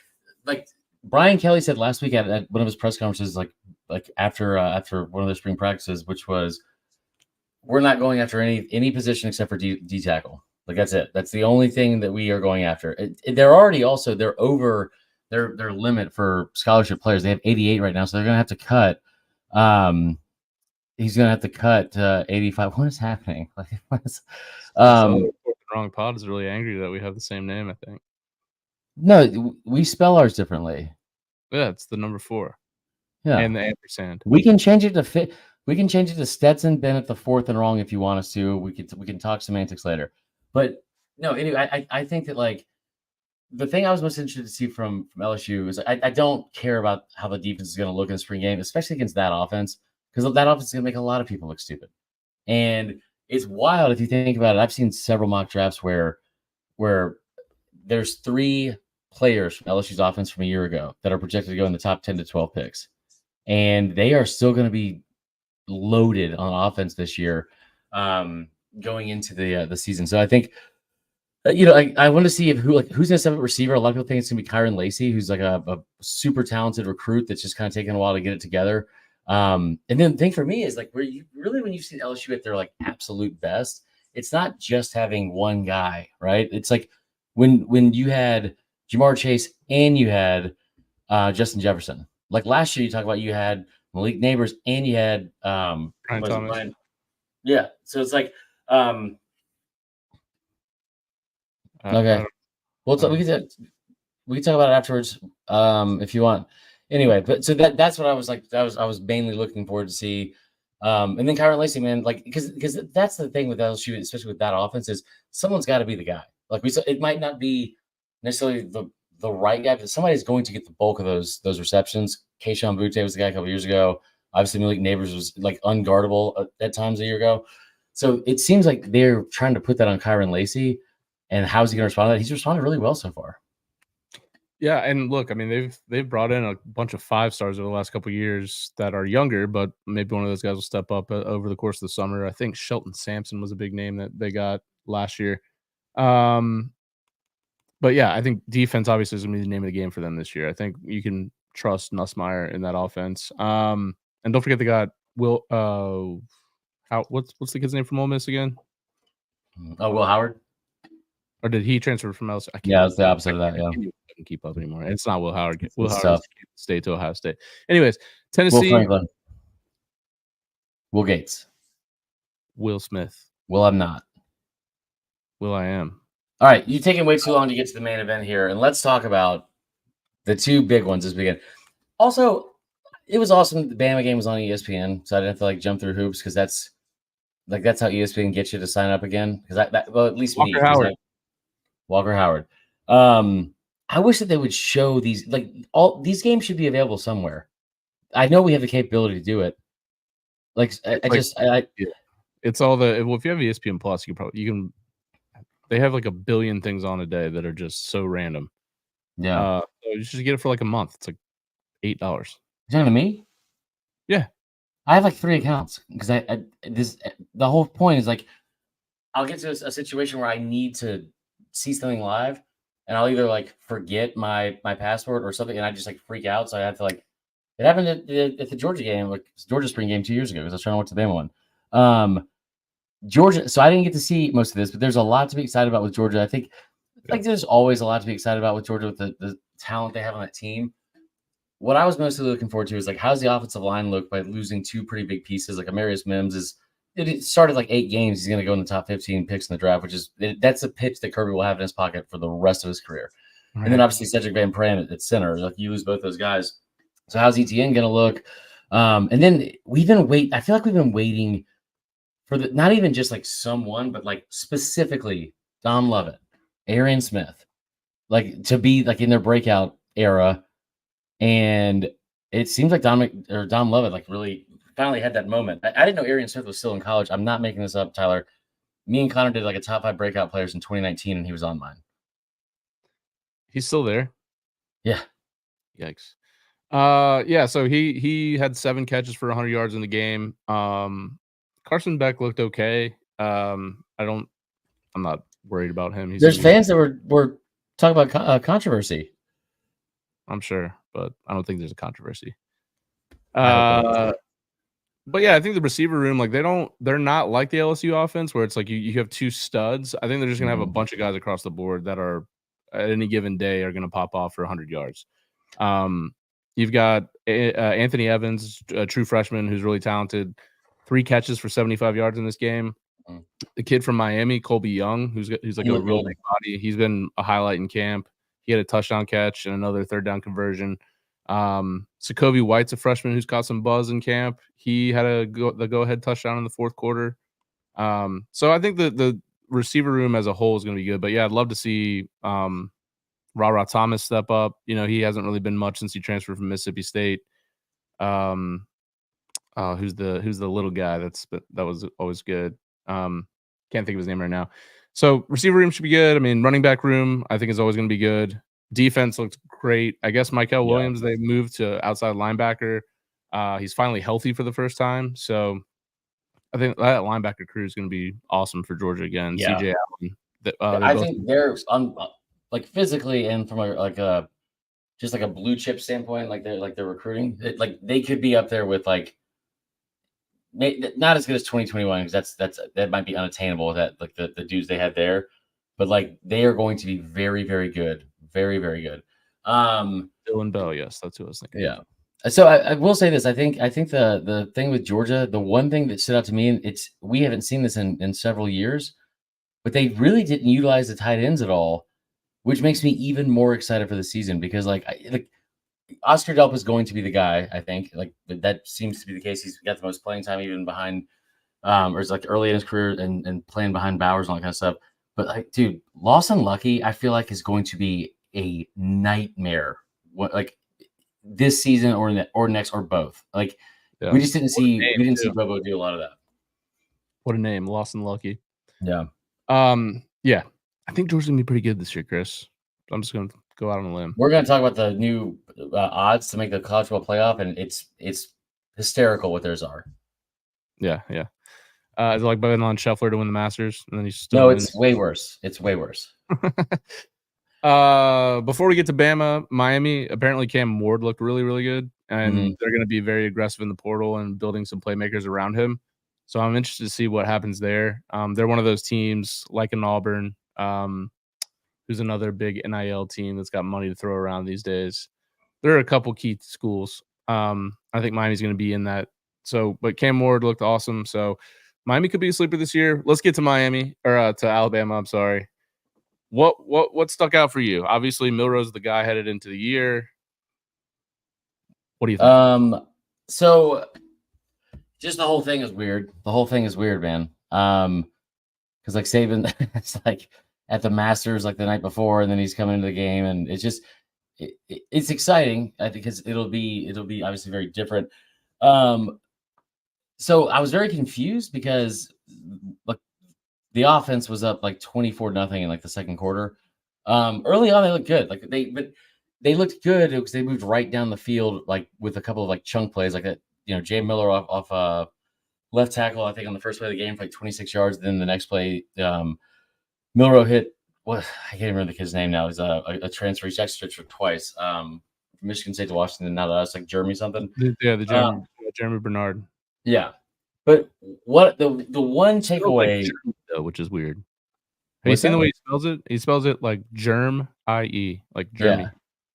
S1: Like Brian Kelly said last week at one of his press conferences, like after one of their spring practices, which was, we're not going after any position except for D tackle. Like that's it. That's the only thing that we are going after. They're already also they're over their limit for scholarship players. They have 88 right now, so they're going to have to cut. He's going to have to cut 85. What is happening? Like,
S2: the wrong pod is really angry that we have the same name. I think.
S1: No, we spell ours differently.
S2: Yeah, it's the number 4.
S1: Yeah,
S2: and the ampersand.
S1: We can change it to fit. We can change it to Stetson Bennett the 4th and wrong if you want us to. We can talk semantics later. But no, anyway, I think that like the thing I was most interested to see from LSU is I don't care about how the defense is going to look in the spring game, especially against that offense, because that offense is going to make a lot of people look stupid. And it's wild if you think about it. I've seen several mock drafts where there's 3 players from LSU's offense from a year ago that are projected to go in the top 10 to 12 picks, and they are still going to be loaded on offense this year going into the season. So I think I want to see who's going to step up receiver. A lot of people think it's going to be Kyron Lacey, who's like a super talented recruit that's just kind of taking a while to get it together. And then the thing for me is like when you've seen LSU at their like absolute best, it's not just having one guy, right? It's like when you had Jamar Chase and you had Justin Jefferson. Like last year, you talk about you had Malik Neighbors and you had
S2: Brian Thomas.
S1: Yeah, so it's like okay. Well, we can talk about it afterwards if you want. Anyway, but so that's what I was like. I was mainly looking forward to see. And then Kyron Lacey, man, like because that's the thing with LSU, especially with that offense, is someone's got to be the guy. Like it might not be necessarily the right guy, but somebody's going to get the bulk of those receptions. Keishawn Butte was the guy a couple years ago. Obviously, Malik Neighbors was like unguardable at times a year ago. So it seems like they're trying to put that on Kyron Lacey. And how is he going to respond to that? He's responded really well so far.
S2: Yeah, and look, I mean, they've brought in a bunch of 5 stars over the last couple of years that are younger, but maybe one of those guys will step up over the course of the summer. I think Shelton Sampson was a big name that they got last year. But yeah, I think defense obviously is going to be the name of the game for them this year. I think you can trust Nussmeier in that offense. And don't forget they got Will. What's the kid's name from Ole Miss again?
S1: Oh, Will Howard.
S2: Or did he transfer from LSU?
S1: Yeah, it's the opposite of that. Yeah,
S2: I can't keep up anymore. It's not Will Howard. Will Howard stayed to Ohio State. Anyways, Tennessee.
S1: Will Franklin. Will Gates.
S2: Will Smith.
S1: Will I'm not.
S2: Will I am.
S1: All right, you're taking way too long to get to the main event here, and let's talk about the 2 big ones this weekend. Also, it was awesome. The Bama game was on ESPN, so I didn't have to like jump through hoops because that's how ESPN gets you to sign up again. Because at least
S2: Walker Howard.
S1: Walker Howard. I wish that they would show these. Like all these games should be available somewhere. I know we have the capability to do it. Like
S2: it's all the. Well, if you have ESPN Plus, you can. They have like a billion things on a day that are just so random.
S1: Yeah.
S2: So you should get it for like a month. It's like $8.
S1: You're talking to me?
S2: Yeah.
S1: I have like 3 accounts because the whole point is like I'll get to a situation where I need to see something live and I'll either like forget my password or something and I just like freak out. So I have to like it happened at the Georgia game, like Georgia spring game 2 years ago because I was trying to watch the Bama one. Georgia, so I didn't get to see most of this, but there's a lot to be excited about with Georgia. I think like there's always a lot to be excited about with Georgia with the talent they have on that team. What I was mostly looking forward to is like how's the offensive line look by losing 2 pretty big pieces. Like Amarius Mims it started like 8 games. He's going to go in the top 15 picks in the draft, which is that's a pitch that Kirby will have in his pocket for the rest of his career. Right. And then obviously Cedric Van Pran at center. Like you lose both those guys. So how's ETN going to look? And then I feel like we've been waiting for not even just like someone, but like specifically Dom Lovett, Arian Smith, like to be like in their breakout era. And it seems like Dom Lovett like really finally had that moment. I didn't know Arian Smith was still in college. I'm not making this up, Tyler. Me and Connor did like a top 5 breakout players in 2019, and he was on mine.
S2: He's still there.
S1: Yeah.
S2: Yikes. Yeah. So he had 7 catches for 100 yards in the game. Carson Beck looked okay. I'm not worried about him.
S1: There's fans that were talking about controversy.
S2: I'm sure, but I don't think there's a controversy.
S1: I hope
S2: But yeah, I think the receiver room, like they're not like the LSU offense where it's like you have 2 studs. I think they're just gonna have a bunch of guys across the board that are at any given day are gonna pop off for 100 yards. You've got Anthony Evans, a true freshman who's really talented, 3 catches for 75 yards in this game. The kid from Miami, Colby Young, who's like a real big body. He's been a highlight in camp. He had a touchdown catch and another 3rd down conversion. Sokovie White's a freshman who's caught some buzz in camp. He had the go-ahead touchdown in the 4th quarter. So I think the receiver room as a whole is going to be good. But yeah, I'd love to see Ra Thomas step up. You know, he hasn't really been much since he transferred from Mississippi State. Who's the little guy that was always good. Can't think of his name right now. So receiver room should be good. I mean, running back room I think is always going to be good. Defense looks great. I guess Michael Williams, they moved to outside linebacker. He's finally healthy for the first time. So I think that linebacker crew is going to be awesome for Georgia again.
S1: Yeah.
S2: CJ Allen.
S1: I think they're like physically and from just like a blue chip standpoint, like they're recruiting, like they could be up there with like not as good as 2021 because that might be unattainable with that like the dudes they had there, but like they are going to be very, very good. Very, very good.
S2: Dylan Bell, yes, that's who I was thinking.
S1: Yeah. So I will say this. I think the thing with Georgia, the one thing that stood out to me, and we haven't seen this in several years, but they really didn't utilize the tight ends at all, which makes me even more excited for the season because like Oscar Delp is going to be the guy. I think like that seems to be the case. He's got the most playing time even behind, or it's like early in his career and playing behind Bowers and all that kind of stuff. But like, dude, Lawson Lucky, I feel like is going to be a nightmare. Like this season or next or both. Like we just didn't see Bobo do a lot of that.
S2: What a name, Lawson Lucky.
S1: Yeah.
S2: Yeah. I think Georgia's gonna be pretty good this year, Chris. I'm just gonna go out on a limb.
S1: We're gonna talk about the new odds to make the college football playoff, and it's hysterical what theirs are.
S2: Yeah. Is it like betting on Scheffler to win the Masters, and then he's still
S1: no, it's way worse. It's way worse.
S2: Before we get to Bama, Miami, apparently Cam Ward looked really, really good, and they're going to be very aggressive in the portal and building some playmakers around him. So I'm interested to see what happens there. They're one of those teams like an Auburn, who's another big NIL team that's got money to throw around these days. There are a couple key schools. I think Miami's going to be in that. So, but Cam Ward looked awesome. So Miami could be a sleeper this year. Let's get to Miami or to Alabama. I'm sorry. What stuck out for you? Obviously, Milroe's the guy headed into the year. What do you think?
S1: So just the whole thing is weird. The whole thing is weird, man. Because like Saban, it's like at the Masters like the night before, and then he's coming into the game, and it's just it's exciting. I think because it'll be obviously very different. So I was very confused because like the offense was up like 24-0 in like the second quarter. Early on, they looked good. Like they looked good because they moved right down the field, like with a couple of like chunk plays, like that. You know, Jay Miller off left tackle, I think on the first play of the game for like 26 yards. Then the next play, Milroe hit what I can't remember the kid's name now. He's a transfer. He's actually transferred twice from Michigan State to Washington. Now that's like Jeremy something.
S2: Yeah, Jeremy Bernard.
S1: Yeah, but what the one takeaway,
S2: though, which is weird. Have you seen the way he spells it? He spells it like germ, I-E, like Jeremy.
S1: Yeah,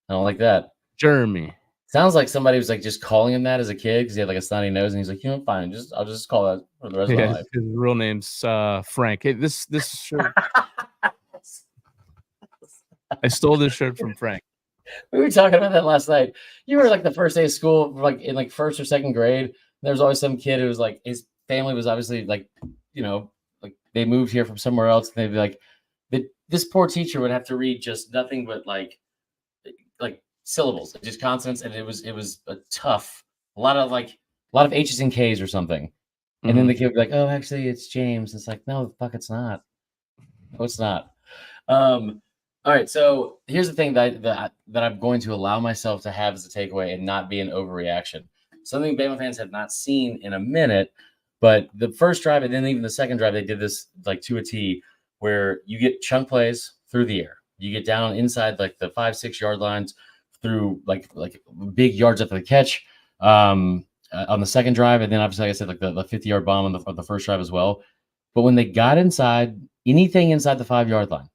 S1: I don't like that.
S2: Jeremy.
S1: Sounds like somebody was like just calling him that as a kid because he had like a snotty nose, and he's like, you know, fine, I'll just call that for the rest of my life.
S2: His real name's Frank. Hey, this shirt. I stole this shirt from Frank.
S1: We were talking about that last night. You were like the first day of school, like in like first or second grade. There was always some kid who was like, his family was obviously like, you know, like they moved here from somewhere else, and they'd be like, this poor teacher would have to read just nothing but like syllables, just consonants, and it was a tough, a lot of H's and K's or something. And then the kid would be like, "Oh, actually, it's James." It's like, no, fuck, it's not. No, it's not. All right. So here's the thing that I'm going to allow myself to have as a takeaway and not be an overreaction. Something Bama fans have not seen in a minute, but the first drive and then even the second drive, they did this like to a T, where you get chunk plays through the air. You get down inside like the 5-6 yard lines through like big yards after the catch. On the second drive, and then obviously, like I said, like the 50-yard bomb on the first drive as well. But when they got inside anything inside the 5-yard line,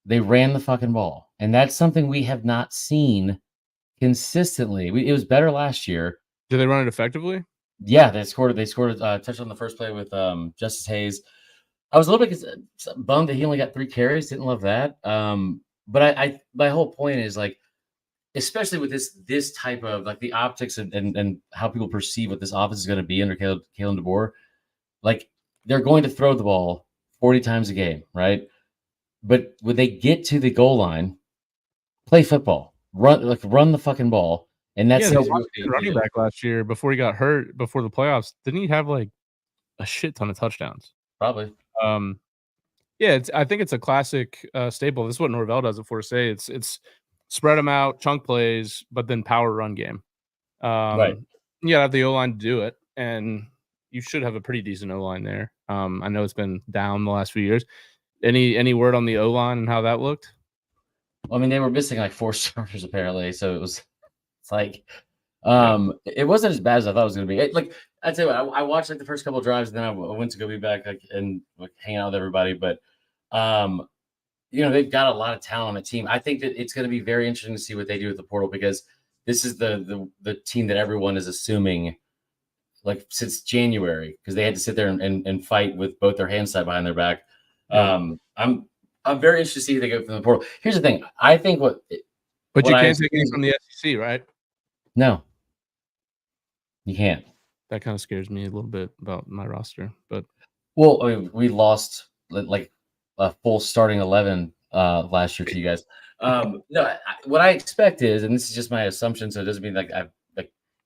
S1: they ran the fucking ball, and that's something we have not seen consistently. It was better last year.
S2: Did they run it effectively?
S1: Yeah, they scored a touchdown on the first play with Justice Hayes. I was a little bit bummed that he only got 3 carries. Didn't love that. But I my whole point is like, especially with this type of like the optics and how people perceive what this offense is going to be under Kalen DeBoer, like they're going to throw the ball 40 times a game, right? But when they get to the goal line, play football, run the fucking ball, and that's
S2: running back last year before he got hurt before the playoffs. Didn't he have like a shit ton of touchdowns?
S1: Probably.
S2: Yeah, I think it's a classic staple. This is what Norvell does it for. Say it's spread them out, chunk plays, but then power run game.
S1: Right.
S2: You gotta have the O-line to do it, and you should have a pretty decent O-line there. I know it's been down the last few years. Any word on the O-line and how that looked?
S1: Well, I mean, they were missing like 4 starters apparently, so it's like it wasn't as bad as I thought it was going to be. Like I tell you what, I watched like the first couple of drives, and then I went to go be back and hang out with everybody. But they've got a lot of talent on the team. I think that it's going to be very interesting to see what they do with the portal, because this is the team that everyone is assuming like since January, because they had to sit there and fight with both their hands tied behind their back. Yeah. I'm very interested to see who they go from the portal. Here's the thing. I think
S2: But you can't take it from the SEC, right?
S1: No. You can't.
S2: That kind of scares me a little bit about my roster. But
S1: well, I mean, we lost like a full starting 11 last year to you guys. No, what I expect is, and this is just my assumption, so it doesn't mean like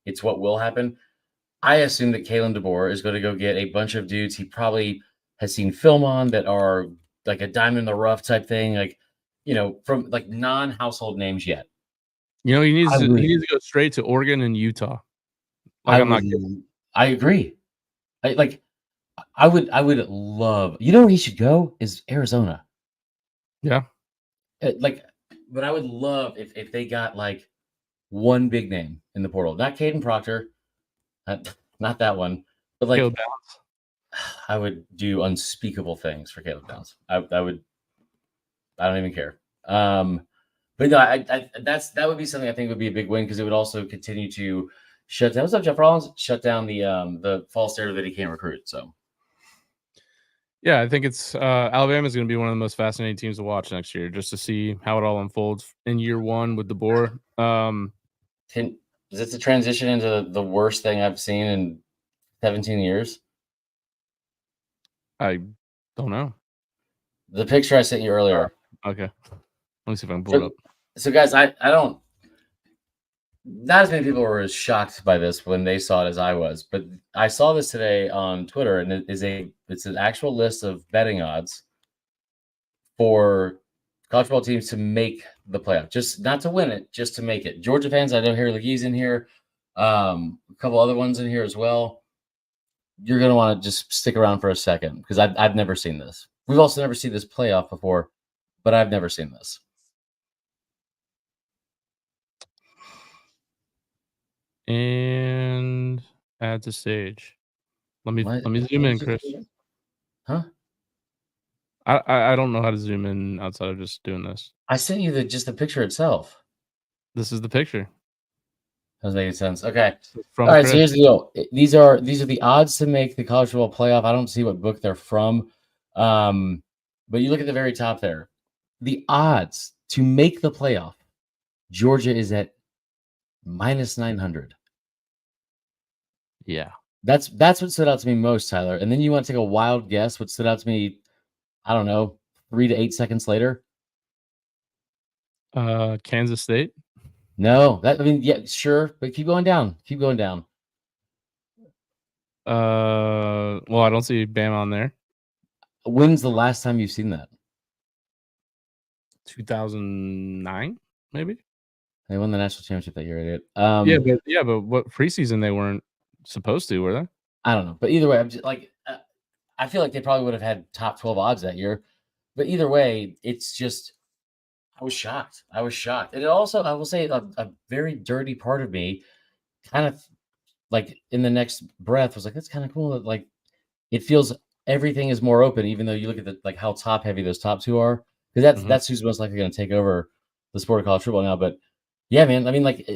S1: it's what will happen. I assume that Kalen DeBoer is going to go get a bunch of dudes he probably has seen film on that are like a diamond in the rough type thing, like from like non-household names yet.
S2: He needs to go straight to Oregon and Utah. Like,
S1: I agree. I would love. Where he should go is Arizona.
S2: Yeah.
S1: But I would love if they got like one big name in the portal, not Caden Proctor, not that one, but like
S2: Caleb Downs.
S1: I would do unspeakable things for Caleb Downs. I would. I don't even care. But no, that would be something I think would be a big win, because it would also continue to shut down. What's up, Jeff Rollins? Shut down the false narrative that he can't recruit. So.
S2: Yeah, I think it's Alabama is going to be one of the most fascinating teams to watch next year, just to see how it all unfolds in year one with DeBoer.
S1: Is it a transition into the worst thing I've seen in 17 years?
S2: I don't know.
S1: The picture I sent you earlier.
S2: Okay. Let me see if I can pull it up.
S1: So guys, I don't. Not as many people were as shocked by this when they saw it as I was, but I saw this today on Twitter, and it's an actual list of betting odds for college football teams to make the playoff, just not to win it, just to make it. Georgia fans, I know Harry Legee's in here, a couple other ones in here as well. You're gonna want to just stick around for a second, because I've never seen this. We've also never seen this playoff before, but I've never seen this.
S2: And add to stage. Let me zoom in, Chris.
S1: Huh?
S2: I don't know how to zoom in outside of just doing this.
S1: I sent you just the picture itself.
S2: This is the picture.
S1: That's making sense. Okay. All right. Chris. So here's the deal. These are the odds to make the college football playoff. I don't see what book they're from, but you look at the very top there. The odds to make the playoff, Georgia is at -900.
S2: Yeah.
S1: That's what stood out to me most, Tyler. And then you want to take a wild guess what stood out to me, I don't know, 3 to 8 seconds later?
S2: Kansas State?
S1: No. Yeah, sure, but keep going down. Keep going down.
S2: Well, I don't see Bama on there.
S1: When's the last time you've seen that?
S2: 2009, maybe.
S1: They won the national championship that year, idiot.
S2: But what preseason they weren't supposed to, were they?
S1: I don't know, but either way, I'm just like, I feel like they probably would have had top 12 odds that year. But either way, it's just, I was shocked. I was shocked. And it also, I will say, a very dirty part of me kind of like in the next breath was like, that's kind of cool that like it feels everything is more open, even though you look at the like how top heavy those top two are, because that's who's most likely going to take over the sport of college football now. But yeah, man, I mean, like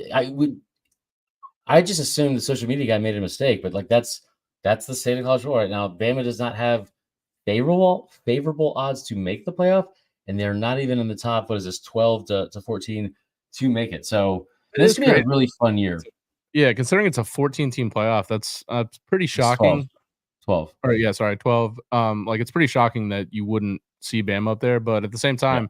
S1: I just assumed the social media guy made a mistake, but like that's the state of college football right now. Bama does not have favorable odds to make the playoff, and they're not even in the top. What is this, 12 to 14 to make it? So this is gonna be a really fun year.
S2: Yeah, considering it's a 14-team playoff, that's pretty shocking.
S1: 12.
S2: Or yeah, sorry, 12. Like it's pretty shocking that you wouldn't see Bama up there, but at the same time,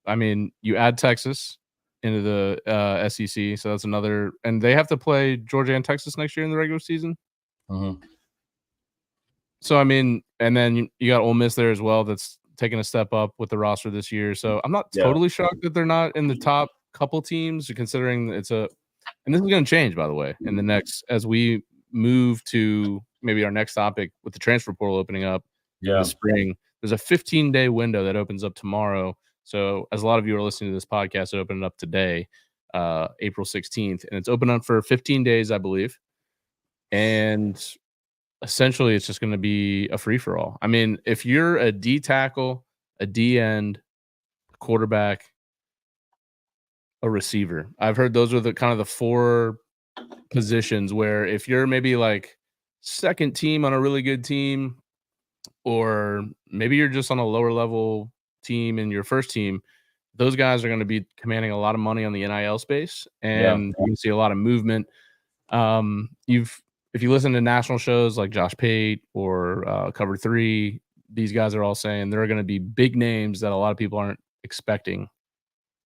S2: I mean, you add Texas into the SEC, so that's another, and they have to play Georgia and Texas next year in the regular season. So I mean, and then you got Ole Miss there as well. That's taking a step up with the roster this year. So I'm not totally shocked that they're not in the top couple teams, considering it's and this is going to change, by the way, in the next as we move to maybe our next topic with the transfer portal opening up in the spring. There's a 15-day window that opens up tomorrow. So as a lot of you are listening to this podcast, it opened up today, April 16th, and it's open up for 15 days, I believe. And essentially, it's just going to be a free-for-all. I mean, if you're a D tackle, a D end, a quarterback, a receiver, I've heard those are the kind of the four positions where if you're maybe like second team on a really good team, or maybe you're just on a lower level team in your first team, those guys are going to be commanding a lot of money on the NIL space, and you can see a lot of movement. If you listen to national shows like Josh Pate or Cover 3, these guys are all saying there are going to be big names that a lot of people aren't expecting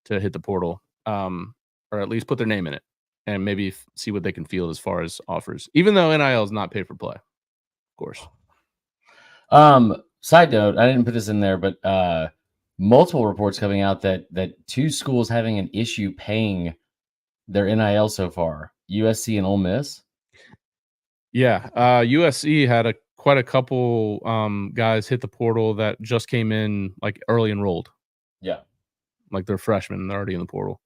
S2: to hit the portal, or at least put their name in it, and maybe see what they can field as far as offers, even though NIL is not pay for play, of course.
S1: Side note, I didn't put this in there, but multiple reports coming out that two schools having an issue paying their NIL so far, USC and Ole Miss.
S2: Yeah, USC had quite a couple guys hit the portal that just came in like early enrolled.
S1: Yeah,
S2: like they're freshmen and they're already in the portal.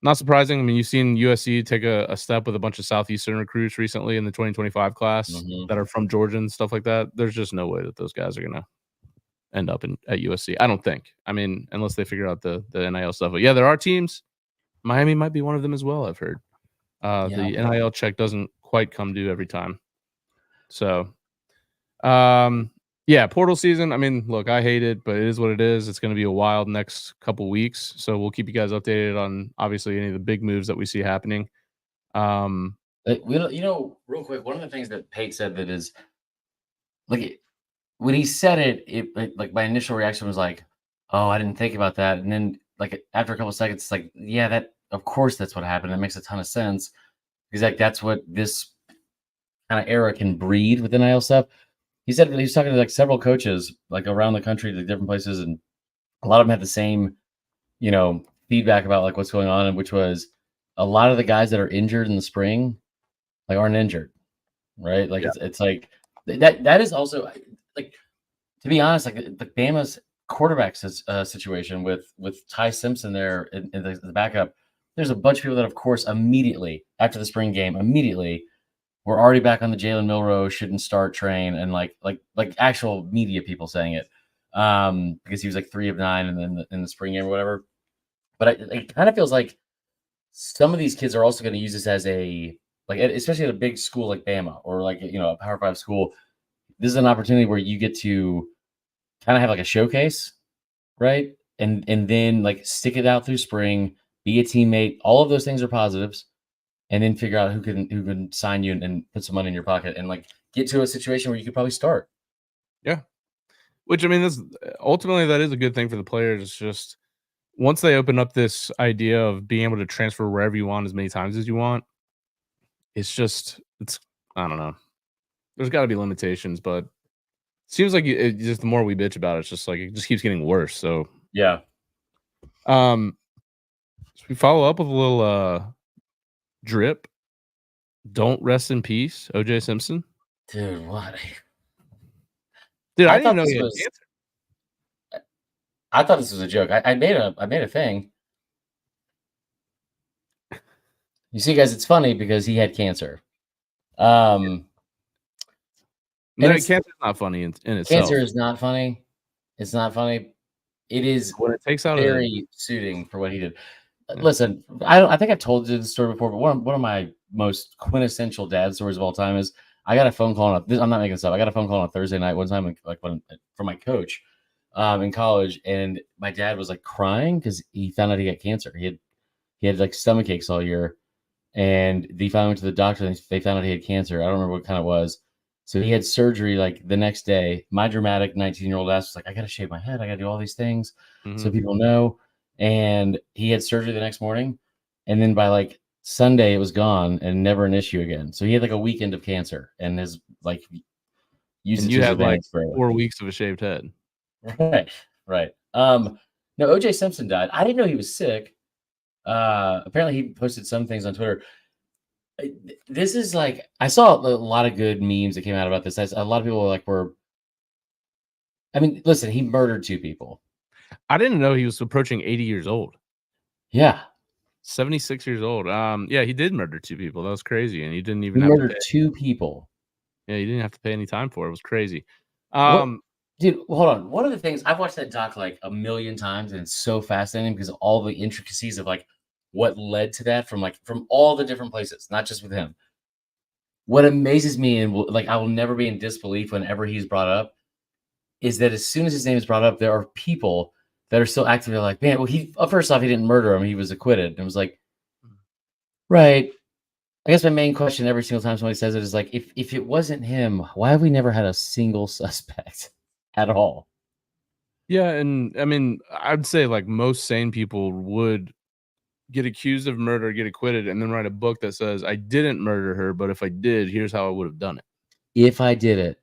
S2: Not surprising. I mean, you've seen USC take a step with a bunch of Southeastern recruits recently in the 2025 class that are from Georgia and stuff like that. There's just no way that those guys are going to end up at USC. I don't think. I mean, unless they figure out the NIL stuff. But yeah, there are teams. Miami might be one of them as well, I've heard. The NIL check doesn't quite come due every time. So, yeah, portal season. I mean, look, I hate it, but it is what it is. It's going to be a wild next couple weeks. So we'll keep you guys updated on obviously any of the big moves that we see happening.
S1: Real quick, one of the things that Pate said that is like when he said it like my initial reaction was like, oh, I didn't think about that. And then like after a couple of seconds, it's like, yeah, that of course that's what happened. That makes a ton of sense. Because like that's what this kind of era can breed with NIL stuff. He said he was talking to like several coaches like around the country to different places, and a lot of them had the same, feedback about like what's going on, and which was a lot of the guys that are injured in the spring like aren't injured, right? Like it's like that is also like, to be honest, like the Bama's quarterback situation with Ty Simpson there in the backup. There's a bunch of people that, of course, immediately after the spring game, we're already back on the Jalen Milroe shouldn't start train, and like actual media people saying it, because he was like 3 of 9 and in the spring game or whatever. But it kind of feels like some of these kids are also going to use this as a especially at a big school like Bama or like a Power 5 school. This is an opportunity where you get to kind of have like a showcase, right? And then like stick it out through spring, be a teammate. All of those things are positives. And then figure out who can sign you and put some money in your pocket and like get to a situation where you could probably start.
S2: Yeah. Which, I mean, ultimately that is a good thing for the players. It's just once they open up this idea of being able to transfer wherever you want as many times as you want, I don't know. There's got to be limitations, but seems like just the more we bitch about it, it's just like it just keeps getting worse. So
S1: Yeah.
S2: Should we follow up with a little drip? Don't rest in peace, OJ Simpson.
S1: Dude, what?
S2: Dude, I
S1: I
S2: didn't even
S1: thought
S2: know
S1: this
S2: he had
S1: was.
S2: cancer.
S1: I thought this was a joke. I made a thing. You see, guys, it's funny because he had cancer. And
S2: No,
S1: it's
S2: cancer's not funny in itself.
S1: cancer is not funny. It's not funny. It is
S2: When it takes out
S1: very suiting for what he did. Listen, I think I've told you this story before, but one of my most quintessential dad stories of all time is I got a phone call I'm not making this up. I got a phone call on a Thursday night one time, from my coach in college, and my dad was like crying because he found out he got cancer. He had like stomach aches all year, and they finally went to the doctor and they found out he had cancer. I don't remember what kind it was. So he had surgery like the next day. My dramatic 19-year-old ass was like, I got to shave my head. I got to do all these things so people know. And he had surgery the next morning. And then by like Sunday, it was gone and never an issue again. So he had like a weekend of cancer and his like used
S2: and
S1: it to
S2: you
S1: his
S2: had like
S1: advantage for
S2: 4 weeks of a shaved head.
S1: Right. Right. No, OJ Simpson died. I didn't know he was sick. Apparently he posted some things on Twitter. This is like I saw a lot of good memes that came out about this. A lot of people were I mean, listen, he murdered 2 people.
S2: I didn't know he was approaching 80 years old.
S1: Yeah.
S2: 76 years old. Yeah, he did murder 2 people. That was crazy, and he didn't even
S1: He
S2: have to
S1: murdered
S2: pay.
S1: 2 people.
S2: Yeah, he didn't have to pay any time for it. It was crazy.
S1: What dude, hold on. One of the things I've watched that doc like a million times, and it's so fascinating because of all the intricacies of like what led to that from all the different places, not just with him. What amazes me and like I will never be in disbelief whenever he's brought up is that as soon as his name is brought up, there are people that are still actively like, man, well, first off, he didn't murder him, he was acquitted. And it was like, right. I guess my main question every single time somebody says it is like, if it wasn't him, why have we never had a single suspect at all?
S2: Yeah, and I mean, I'd say like most sane people would get accused of murder, get acquitted, and then write a book that says, I didn't murder her, but if I did, here's how I would have done it.
S1: If I did it.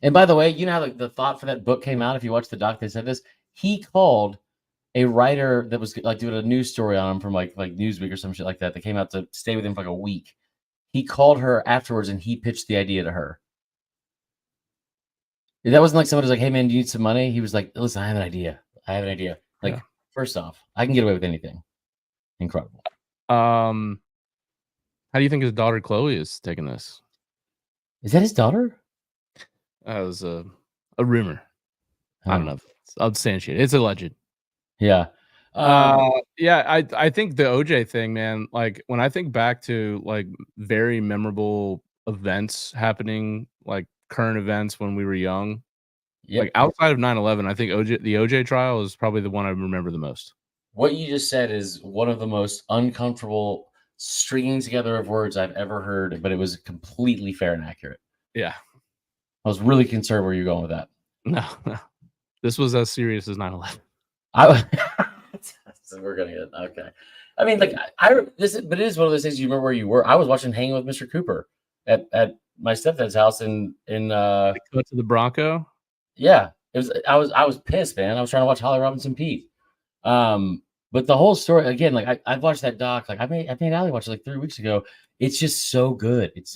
S1: And by the way, you know how the thought for that book came out? If you watch the doc, they said this. He called a writer that was like doing a news story on him from like Newsweek or some shit like that. That came out to stay with him for like a week. He called her afterwards and he pitched the idea to her. That wasn't like somebody was like, hey man, do you need some money? He was like, listen, I have an idea. Like,
S2: Yeah.
S1: First off, I can get away with anything. Incredible.
S2: How do you think his daughter Chloe is taking this?
S1: Is that his daughter?
S2: That was a rumor. I don't know. I'll substantiate it. It's alleged.
S1: Yeah.
S2: Yeah, I think the OJ thing, man, like when I think back to like very memorable events happening, like current events when we were young, like outside of 9/11, I think the OJ trial is probably the one I remember the most.
S1: What you just said is one of the most uncomfortable stringing together of words I've ever heard, but it was completely fair and accurate.
S2: Yeah.
S1: I was really concerned where you're going with that.
S2: No. This was as serious as 9/11.
S1: So we're gonna get okay. I mean, like but it is one of those things. You remember where you were? I was watching Hanging with Mr. Cooper at my stepdad's house in
S2: Cut to the Bronco.
S1: Yeah, it was. I was pissed, man. I was trying to watch Holly Robinson Pete. But the whole story again, like I've watched that doc. Like I made Allie watch it like 3 weeks ago. It's just so good. It's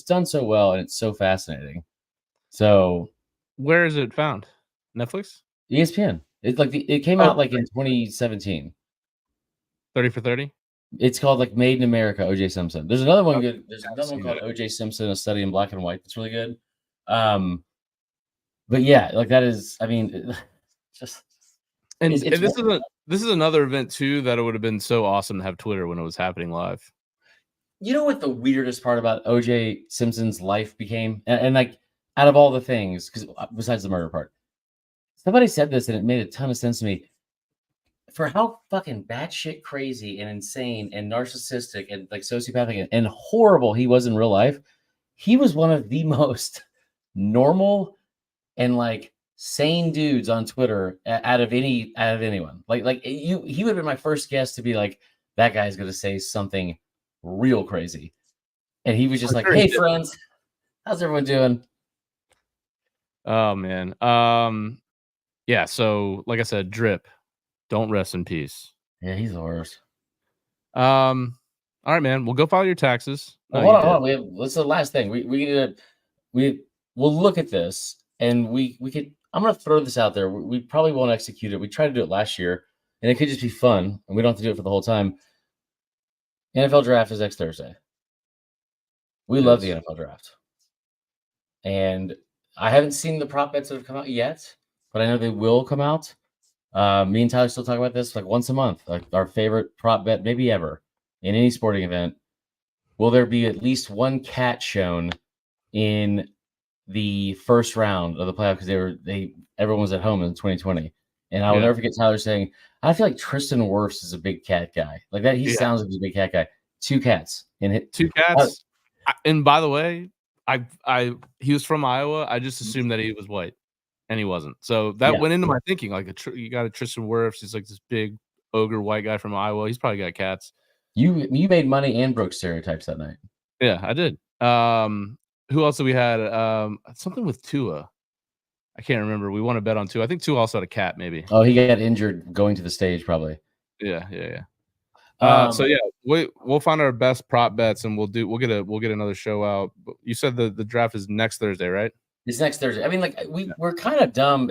S1: done so well, and it's so fascinating. So
S2: where is it found? Netflix?
S1: ESPN. It's like it came out like in 2017.
S2: 30 for 30.
S1: It's called like Made in America, OJ Simpson. There's another one good. There's another one called OJ Simpson: A Study in Black and White. That's really good. But yeah, like that is. I mean, just
S2: and this is another event too that it would have been so awesome to have Twitter when it was happening live.
S1: You know what the weirdest part about OJ Simpson's life became, and like out of all the things, because besides the murder part, somebody said this and it made a ton of sense to me. For how fucking batshit crazy and insane and narcissistic and like sociopathic and horrible he was in real life, he was one of the most normal and like sane dudes on Twitter out of anyone. He would have been my first guess to be like, that guy's gonna say something real crazy. And he was just like, hey friends. How's everyone doing?
S2: Oh man. Yeah, so like I said, Drip, don't rest in peace.
S1: Yeah, he's the worst.
S2: All right, man. Well, go file your taxes.
S1: Well,
S2: No,
S1: hold
S2: you
S1: on, hold
S2: did.
S1: on. What's the last thing? We need to we'll look at this and we could. I'm gonna throw this out there. We probably won't execute it. We tried to do it last year, and it could just be fun, and we don't have to do it for the whole time. NFL draft is next Thursday. We
S2: It
S1: love the
S2: is.
S1: NFL draft, and I haven't seen the prop bets that have come out yet, but I know they will come out. Me and Tyler still talk about this like once a month, like our favorite prop bet, maybe ever, in any sporting event. Will there be at least one cat shown in the first round of the playoff because everyone was at home in 2020, and I will
S2: Yeah.
S1: never forget Tyler saying, "I feel like Tristan Wirfs is a big cat guy like that. He
S2: Yeah.
S1: sounds like he's a big cat guy." 2 cats and
S2: 2 cats. And by the way, he was from Iowa. I just assumed that he was white, and he wasn't. So that
S1: Yeah.
S2: went into my thinking. Like you got a Tristan Wirfs. He's like this big ogre white guy from Iowa. He's probably got cats.
S1: You made money and broke stereotypes that night.
S2: Yeah, I did. Who else did we had? Something with Tua. I can't remember. We won a bet on Tua. I think Tua also had a cat, maybe.
S1: Oh, he got injured going to the stage, probably.
S2: Yeah. So yeah, we'll find our best prop bets and we'll get another show out. You said the draft is next Thursday, right?
S1: It's next Thursday. I mean, like we're kind of dumb.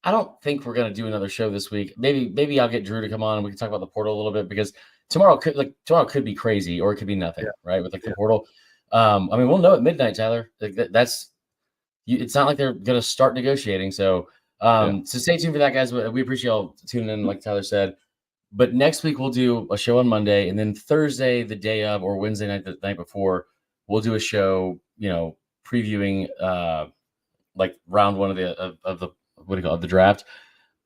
S1: I don't think we're gonna do another show this week. Maybe I'll get Drew to come on and we can talk about the portal a little bit because tomorrow could be crazy or it could be nothing, right? With the portal. I mean, we'll know at midnight, Tyler. It's not like they're gonna start negotiating. So so stay tuned for that, guys. We appreciate y'all tuning in, like Tyler said. But next week we'll do a show on Monday, and then Thursday, the day of, or Wednesday night, the night before, we'll do a show. Previewing like round one of the what do you call it, the draft.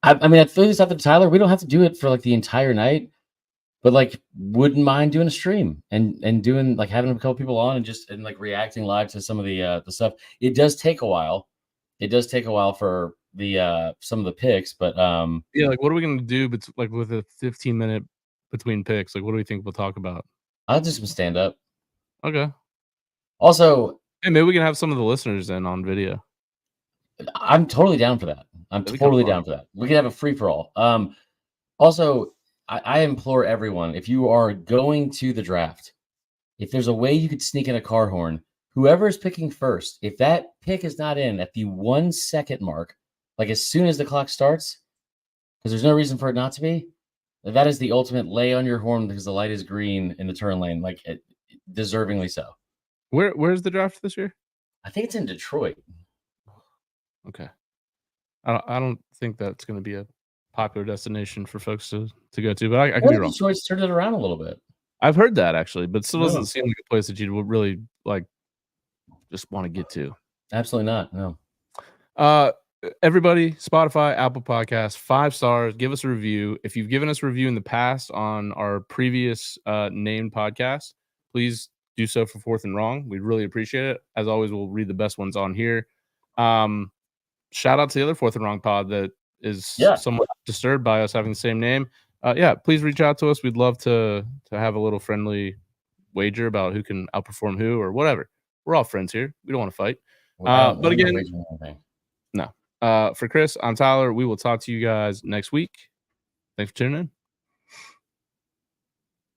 S1: I mean, I threw this out to Tyler. We don't have to do it for like the entire night, but like wouldn't mind doing a stream and doing like having a couple people on and like reacting live to some of the stuff. It does take a while. It does take a while for the some of the picks, but
S2: yeah, like what are we gonna do? But like with a 15-minute between picks, like what do we think we'll talk about?
S1: I'll do some stand up.
S2: Okay.
S1: Also,
S2: hey, maybe we can have some of the listeners in on video.
S1: I'm totally down for that. I'm totally down for that. We can have a free for all. Also, I implore everyone, if you are going to the draft, if there's a way you could sneak in a car horn, whoever is picking first, if that pick is not in at the 1 second mark, like as soon as the clock starts, because there's no reason for it not to be, that is the ultimate lay on your horn because the light is green in the turn lane, like deservingly so.
S2: Where's the draft this year?
S1: I think it's in Detroit.
S2: Okay. I don't think that's going to be a popular destination for folks to go to, but I could be wrong.
S1: Detroit's turned it around a little bit.
S2: I've heard that actually, but still doesn't seem like a place that you would really like just want to get to.
S1: Absolutely not. No.
S2: Everybody, Spotify, Apple Podcasts, 5 stars. Give us a review. If you've given us a review in the past on our previous named podcast, please do so for Fourth and Wrong. We'd really appreciate it. As always, we'll read the best ones on here. Shout out to the other Fourth and Wrong pod that is somewhat disturbed by us having the same name. Please reach out to us. We'd love to have a little friendly wager about who can outperform who or whatever. We're all friends here. We don't want to fight. But again, no. For Chris, I'm Tyler. We will talk to you guys next week. Thanks for tuning in.